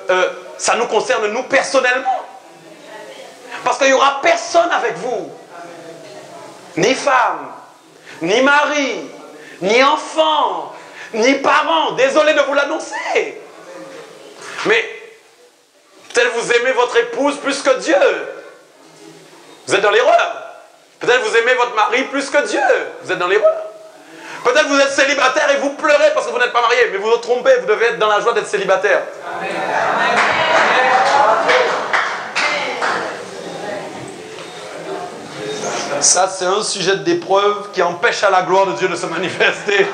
ça nous concerne nous personnellement. Parce qu'il n'y aura personne avec vous. Ni femme, ni mari, ni enfant, ni parents. Désolé de vous l'annoncer. Mais peut-être vous aimez votre épouse plus que Dieu. Vous êtes dans l'erreur. Peut-être vous aimez votre mari plus que Dieu. Vous êtes dans l'erreur. Peut-être vous êtes célibataire et vous pleurez parce que vous n'êtes pas marié. Mais vous vous trompez, vous devez être dans la joie d'être célibataire. Ça, c'est un sujet d'épreuve qui empêche à la gloire de Dieu de se manifester.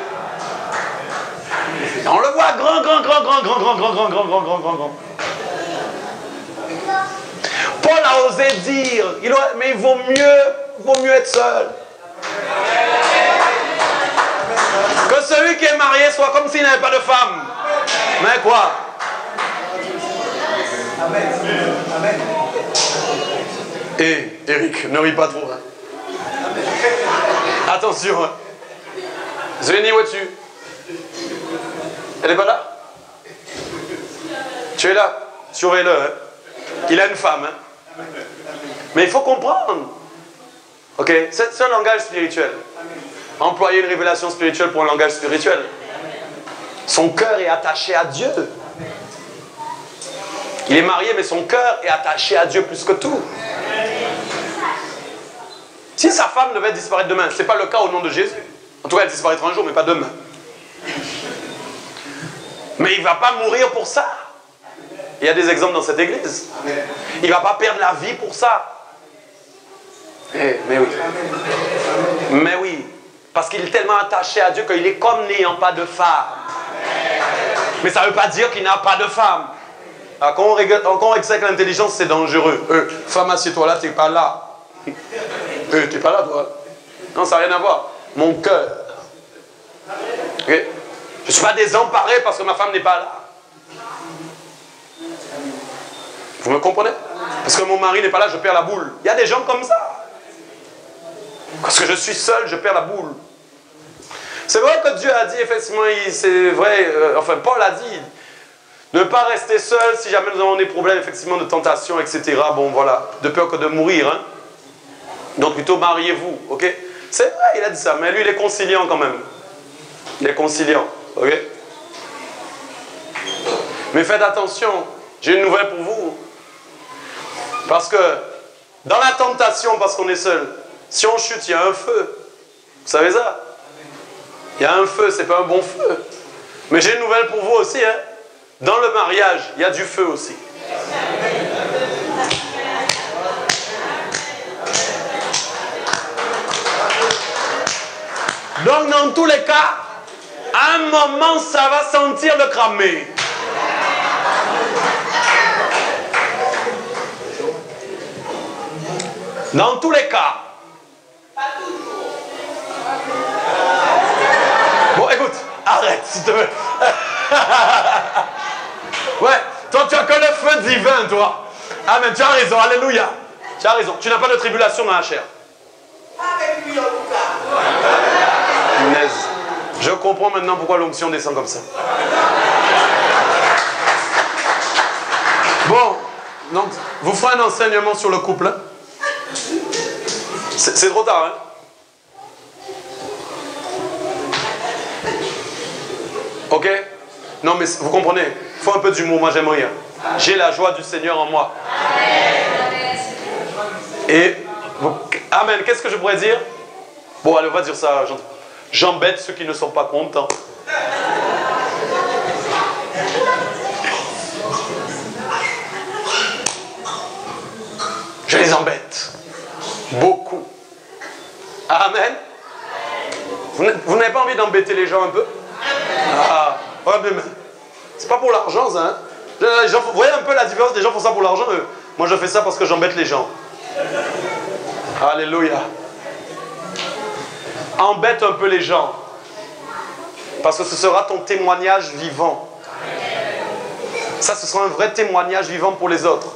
Et on le voit grand. Paul a osé dire, mais il vaut mieux être seul. Que celui qui est marié soit comme s'il n'avait pas de femme. Mais quoi? Amen. Hé, Eric, ne ris pas trop. Hein. Attention. Zveni, où es-tu? Elle n'est pas là? Tu es là? Surveille-le. Hein? Il a une femme. Hein? Mais il faut comprendre. Ok? C'est un langage spirituel. Employer une révélation spirituelle pour un langage spirituel. Son cœur est attaché à Dieu. Il est marié, mais son cœur est attaché à Dieu plus que tout. Si sa femme devait disparaître demain, ce n'est pas le cas au nom de Jésus. En tout cas, elle disparaîtra un jour, mais pas demain. Mais il ne va pas mourir pour ça. Il y a des exemples dans cette église. Il ne va pas perdre la vie pour ça. Mais oui. Mais oui. Parce qu'il est tellement attaché à Dieu qu'il est comme n'ayant pas de femme. Mais ça ne veut pas dire qu'il n'a pas de femme. Alors, quand on exerce l'intelligence, c'est dangereux. Femme, assieds-toi là, tu n'es pas là. Tu n'es pas là, toi. Non, ça n'a rien à voir. Mon cœur. Okay? Je ne suis pas désemparé parce que ma femme n'est pas là. Vous me comprenez? Parce que mon mari n'est pas là, je perds la boule. Il y a des gens comme ça. Parce que je suis seul, je perds la boule. C'est vrai que Dieu a dit, effectivement, c'est vrai, enfin Paul a dit, ne pas rester seul si jamais nous avons des problèmes, effectivement, de tentation, etc. Bon, voilà, de peur que de mourir. Hein. Donc plutôt mariez-vous, ok? C'est vrai, il a dit ça, mais lui, il est conciliant quand même. Il est conciliant, ok? Mais faites attention, j'ai une nouvelle pour vous. Parce que dans la tentation, parce qu'on est seul, si on chute, il y a un feu. Vous savez ça? Il y a un feu, c'est pas un bon feu. Mais j'ai une nouvelle pour vous aussi. Hein? Dans le mariage, il y a du feu aussi. Donc dans tous les cas, à un moment, ça va sentir le cramer. Dans tous les cas. Bon, écoute, arrête, s'il te plaît. Ouais, toi, tu as que le feu divin, toi. Amen, tu as raison, alléluia. Tu as raison, tu n'as pas de tribulation dans la chair. Punaise. Je comprends maintenant pourquoi l'onction descend comme ça. Bon, donc, vous ferez un enseignement sur le couple. Hein? C'est trop tard, hein? Ok? Non, mais vous comprenez, il faut un peu d'humour, moi j'aime rire. J'ai la joie du Seigneur en moi. Et, amen, qu'est-ce que je pourrais dire? Bon, allez, on va dire ça. J'embête ceux qui ne sont pas contents. Je les embête. Beaucoup. Amen. Vous n'avez pas envie d'embêter les gens un peu? Ah, ouais, mais c'est pas pour l'argent, ça. Hein? Les gens, vous voyez un peu la différence? Les gens font ça pour l'argent. Moi, je fais ça parce que j'embête les gens. Alléluia. Embête un peu les gens. Parce que ce sera ton témoignage vivant. Ça, ce sera un vrai témoignage vivant pour les autres.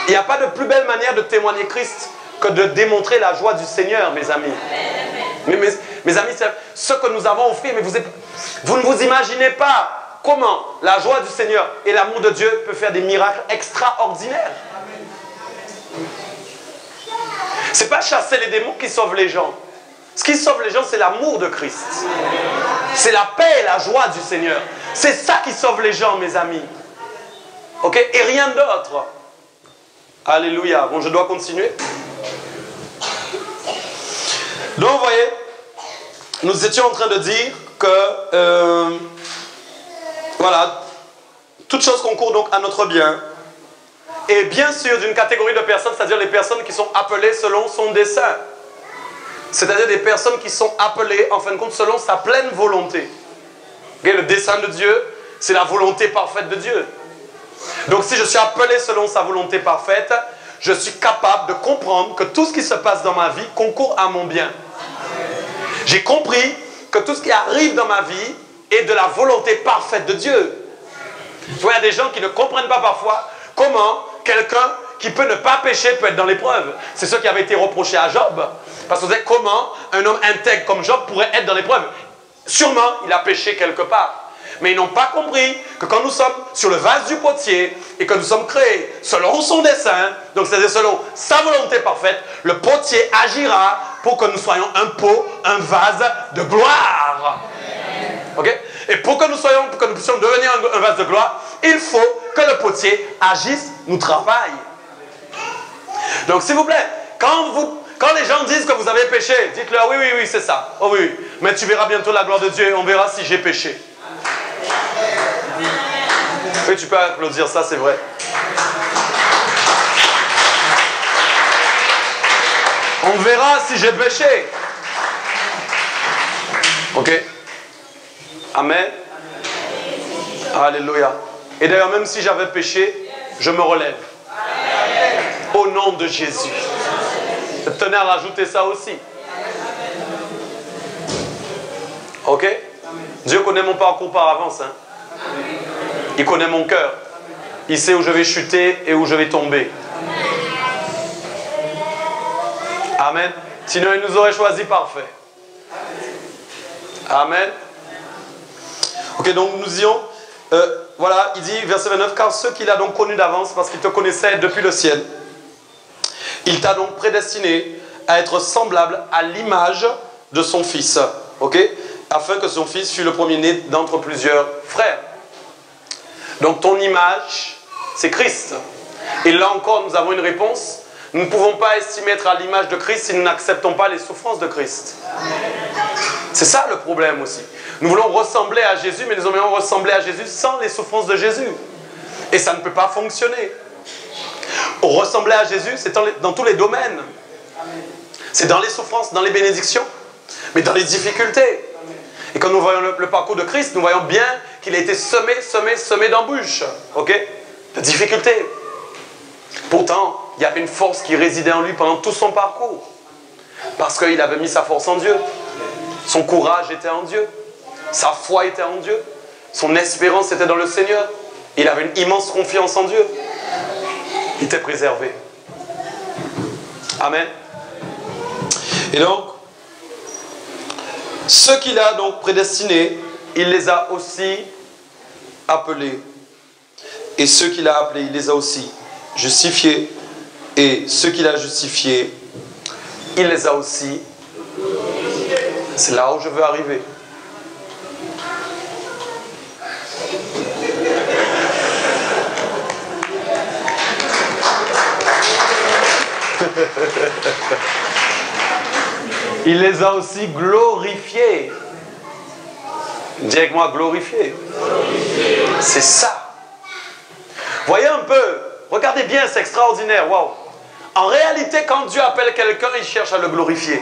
Il n'y a pas de plus belle manière de témoigner Christ que de démontrer la joie du Seigneur, mes amis. Mes amis, c'est ce que nous avons offert, mais vous ne vous imaginez pas comment la joie du Seigneur et l'amour de Dieu peut faire des miracles extraordinaires. Ce n'est pas chasser les démons qui sauvent les gens. Ce qui sauve les gens, c'est l'amour de Christ. C'est la paix et la joie du Seigneur. C'est ça qui sauve les gens, mes amis. Ok? Et rien d'autre. Alléluia. Bon, je dois continuer. Donc, vous voyez, nous étions en train de dire que, voilà, toute chose concourt donc à notre bien. Et bien sûr, d'une catégorie de personnes, c'est-à-dire les personnes qui sont appelées selon son dessein. C'est-à-dire des personnes qui sont appelées, en fin de compte, selon sa pleine volonté. Okay, le dessein de Dieu, c'est la volonté parfaite de Dieu. Donc si je suis appelé selon sa volonté parfaite, je suis capable de comprendre que tout ce qui se passe dans ma vie concourt à mon bien. J'ai compris que tout ce qui arrive dans ma vie est de la volonté parfaite de Dieu. Tu vois, il y a des gens qui ne comprennent pas parfois comment quelqu'un qui peut ne pas pécher peut être dans l'épreuve. C'est ce qui avait été reproché à Job. Parce que vous savez comment un homme intègre comme Job pourrait être dans l'épreuve. sûrement, il a péché quelque part. Mais ils n'ont pas compris que quand nous sommes sur le vase du potier et que nous sommes créés selon son dessein, donc c'est-à-dire selon sa volonté parfaite, le potier agira pour que nous soyons un pot, un vase de gloire. Ok? Et pour que nous puissions devenir un vase de gloire, il faut que le potier agisse, nous travaille. Donc s'il vous plaît, quand les gens disent que vous avez péché, dites-leur oui, c'est ça. Oh oui, mais tu verras bientôt la gloire de Dieu et on verra si j'ai péché. Oui, tu peux applaudir, ça c'est vrai. On verra si j'ai péché. Ok? Amen. Alléluia. Et d'ailleurs, même si j'avais péché, je me relève. Au nom de Jésus. Tenez à rajouter ça aussi. Ok? Dieu connaît mon parcours par avance. Hein? Il connaît mon cœur. Il sait où je vais chuter et où je vais tomber. Amen. Sinon, il nous aurait choisi parfait. Amen. Ok, donc nous disions, voilà, il dit, verset 29, car ceux qu'il a donc connus d'avance, parce qu'il te connaissait depuis le ciel, il t'a donc prédestiné à être semblable à l'image de son fils. Ok? Afin que son fils fût le premier-né d'entre plusieurs frères. Donc ton image, c'est Christ. Et là encore, nous avons une réponse. Nous ne pouvons pas estimer être à l'image de Christ si nous n'acceptons pas les souffrances de Christ. C'est ça le problème aussi. Nous voulons ressembler à Jésus, mais nous aimerions ressembler à Jésus sans les souffrances de Jésus. Et ça ne peut pas fonctionner. Ressembler à Jésus, c'est dans tous les domaines. C'est dans les souffrances, dans les bénédictions, mais dans les difficultés. Et quand nous voyons le parcours de Christ, nous voyons bien qu'il a été semé d'embûches, ok, de difficultés. Pourtant, il y avait une force qui résidait en lui pendant tout son parcours. Parce qu'il avait mis sa force en Dieu. Son courage était en Dieu. Sa foi était en Dieu. Son espérance était dans le Seigneur. Il avait une immense confiance en Dieu. Il était préservé. Amen. Et donc, ceux qu'il a donc prédestinés, il les a aussi appelés. Et ceux qu'il a appelés, il les a aussi justifiés. Et ceux qu'il a justifiés, il les a aussi. C'est là où je veux arriver. Il les a aussi glorifiés. Dis avec moi, glorifiés. C'est ça. Voyez un peu. Regardez bien, c'est extraordinaire. Waouh. En réalité, quand Dieu appelle quelqu'un, il cherche à le glorifier.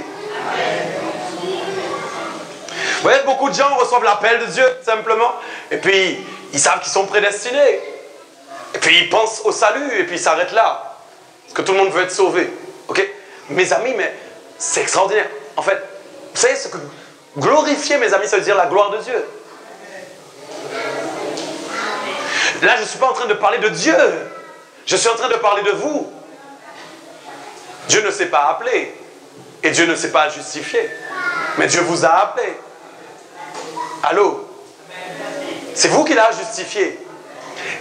Vous voyez, beaucoup de gens reçoivent l'appel de Dieu, simplement. Et puis, ils savent qu'ils sont prédestinés. Et puis, ils pensent au salut, et puis ils s'arrêtent là. Parce que tout le monde veut être sauvé. Ok? Mes amis, mais c'est extraordinaire. En fait, vous savez ce que glorifier, mes amis, ça veut dire la gloire de Dieu. Là, je ne suis pas en train de parler de Dieu. Je suis en train de parler de vous. Dieu ne s'est pas appelé. Et Dieu ne s'est pas justifié. Mais Dieu vous a appelé. Allô? C'est vous qui l'avez justifié.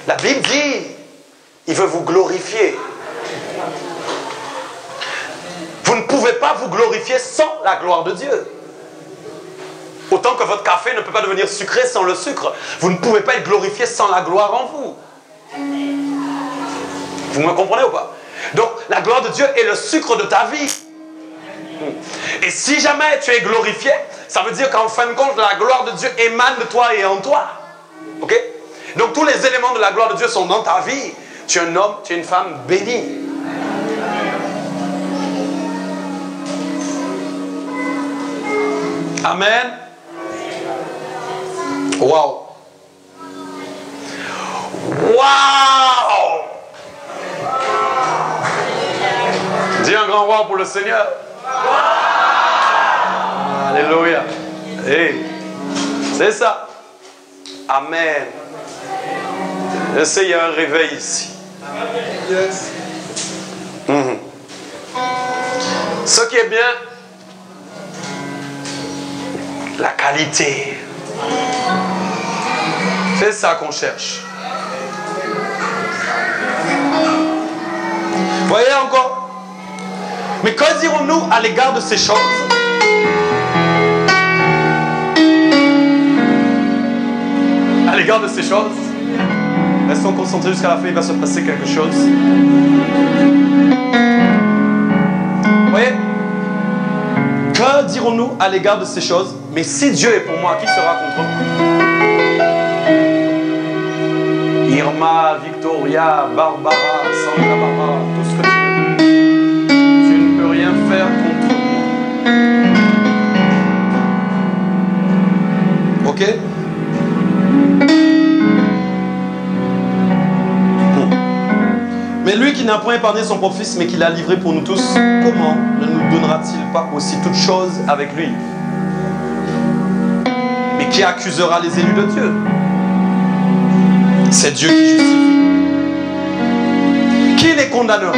La Bible dit, il veut vous glorifier. Vous ne pouvez pas vous glorifier sans la gloire de Dieu. Autant que votre café ne peut pas devenir sucré sans le sucre. Vous ne pouvez pas être glorifié sans la gloire en vous. Vous me comprenez ou pas? Donc, la gloire de Dieu est le sucre de ta vie. Et si jamais tu es glorifié, ça veut dire qu'en fin de compte, la gloire de Dieu émane de toi et en toi. Ok? Donc, tous les éléments de la gloire de Dieu sont dans ta vie. Tu es un homme, tu es une femme bénie. Amen. Wow. Wow. Dis un grand wow pour le Seigneur. Alléluia. Hey. C'est ça. Amen. Je sais, il y a un réveil ici. Yes. Ce qui est bien, La qualité. C'est ça qu'on cherche. Voyez encore? Mais que dirons-nous à l'égard de ces choses? À l'égard de ces choses, restons concentrés jusqu'à la fin, il va se passer quelque chose. Voyez? Que dirons-nous à l'égard de ces choses? Mais si Dieu est pour moi, qui sera contre moi? Irma, Victoria, Barbara, Santa Barbara, tout ce que tu veux. Tu ne peux rien faire contre moi. Ok? Mais lui qui n'a point épargné son propre fils, mais qui l'a livré pour nous tous, comment ne nous donnera-t-il pas aussi toutes choses avec lui? Mais qui accusera les élus de Dieu? C'est Dieu qui justifie. Qui les condamnera?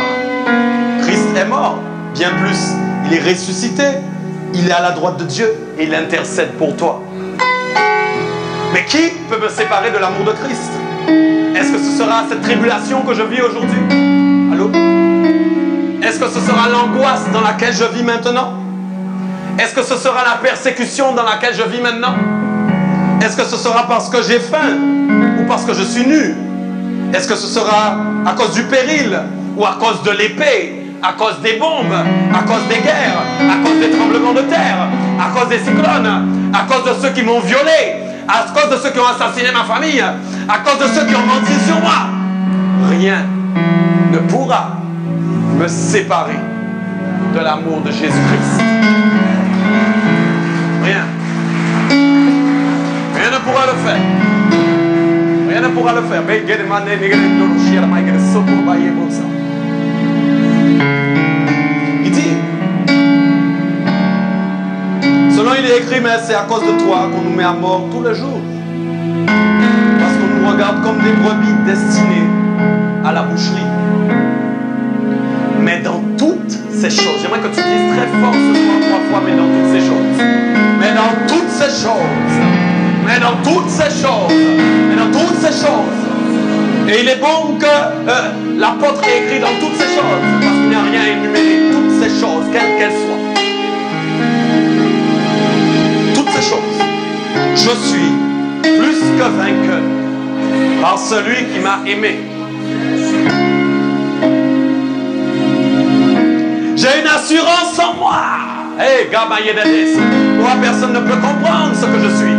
Christ est mort. Bien plus, il est ressuscité. Il est à la droite de Dieu et il intercède pour toi. Mais qui peut me séparer de l'amour de Christ? Est-ce que ce sera cette tribulation que je vis aujourd'hui? Allô? Est-ce que ce sera l'angoisse dans laquelle je vis maintenant? Est-ce que ce sera la persécution dans laquelle je vis maintenant? Est-ce que ce sera parce que j'ai faim ou parce que je suis nu? Est-ce que ce sera à cause du péril ou à cause de l'épée, à cause des bombes, à cause des guerres, à cause des tremblements de terre, à cause des cyclones, à cause de ceux qui m'ont violé, à cause de ceux qui ont assassiné ma famille, à cause de ceux qui ont menti sur moi? Rien ne pourra me séparer de l'amour de Jésus-Christ. Rien. Rien ne pourra le faire. Rien ne pourra le faire. Il dit, selon il est écrit, mais c'est à cause de toi qu'on nous met à mort tous les jours. Parce qu'on nous regarde comme des brebis destinées à la boucherie. Mais dans toutes ces choses, j'aimerais que tu dises très fort ce soir 3 fois, mais dans toutes ces choses. Mais dans toutes ces choses. Mais dans toutes ces choses. Mais dans toutes ces choses. Et il est bon que l'apôtre ait écrit dans toutes ces choses. Parce qu'il n'y a rien à énumérer. Toutes ces choses, quelles qu'elles soient. Toutes ces choses. Je suis plus que vainqueur par celui qui m'a aimé. J'ai une assurance en moi. Hey, Gabayededes. Moi, personne ne peut comprendre ce que je suis.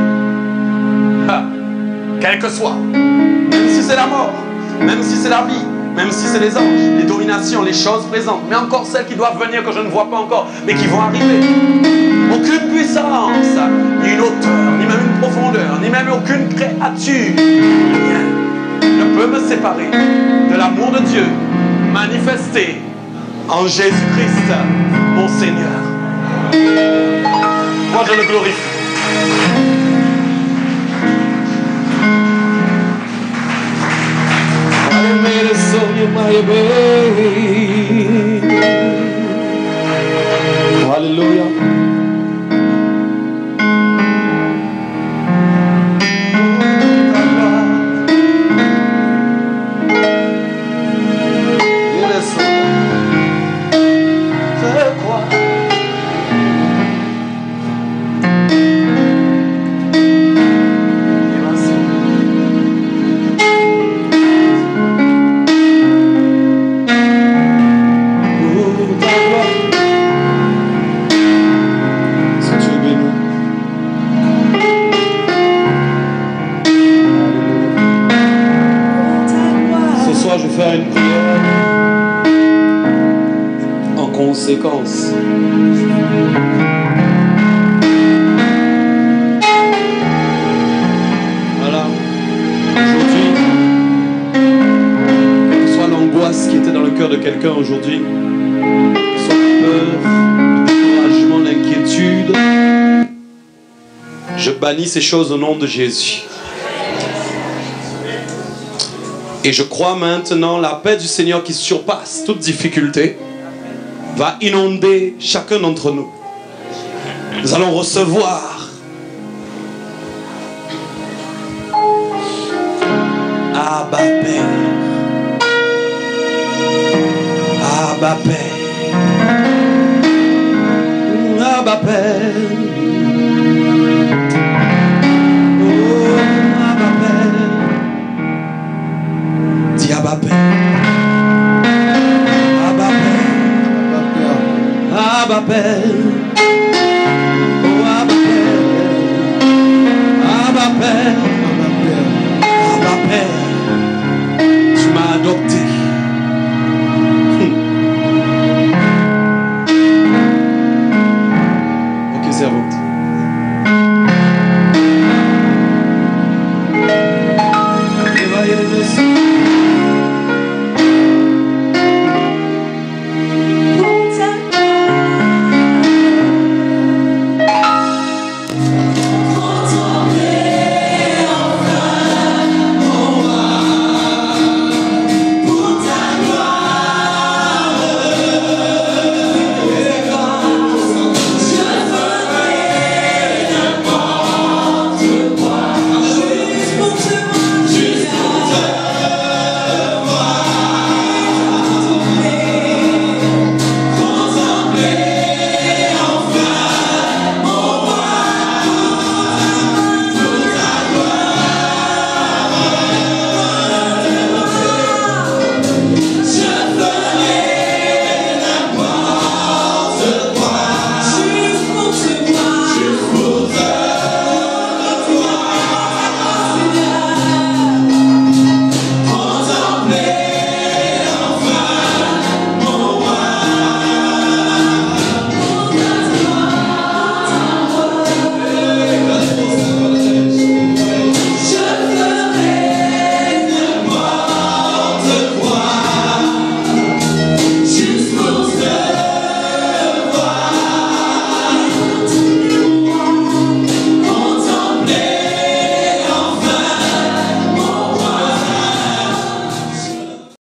Quel que soit. Même si c'est la mort, même si c'est la vie, même si c'est les anges, les dominations, les choses présentes, mais encore celles qui doivent venir que je ne vois pas encore, mais qui vont arriver. Aucune puissance, ni une hauteur, ni même une profondeur, ni même aucune créature, rien ne peut me séparer de l'amour de Dieu manifesté en Jésus-Christ, mon Seigneur. Moi, je le glorifie. Hallelujah. Conséquence. Voilà. Aujourd'hui, quelle que soit l'angoisse qui était dans le cœur de quelqu'un aujourd'hui, soit la peur, le découragement, l'inquiétude, je bannis ces choses au nom de Jésus. Et je crois maintenant la paix du Seigneur qui surpasse toute difficulté va inonder chacun d'entre nous. Nous allons recevoir Abba Père. Abba Père. Oh, Abba Père. Dis Abba Père. Abba Père. Abba Père.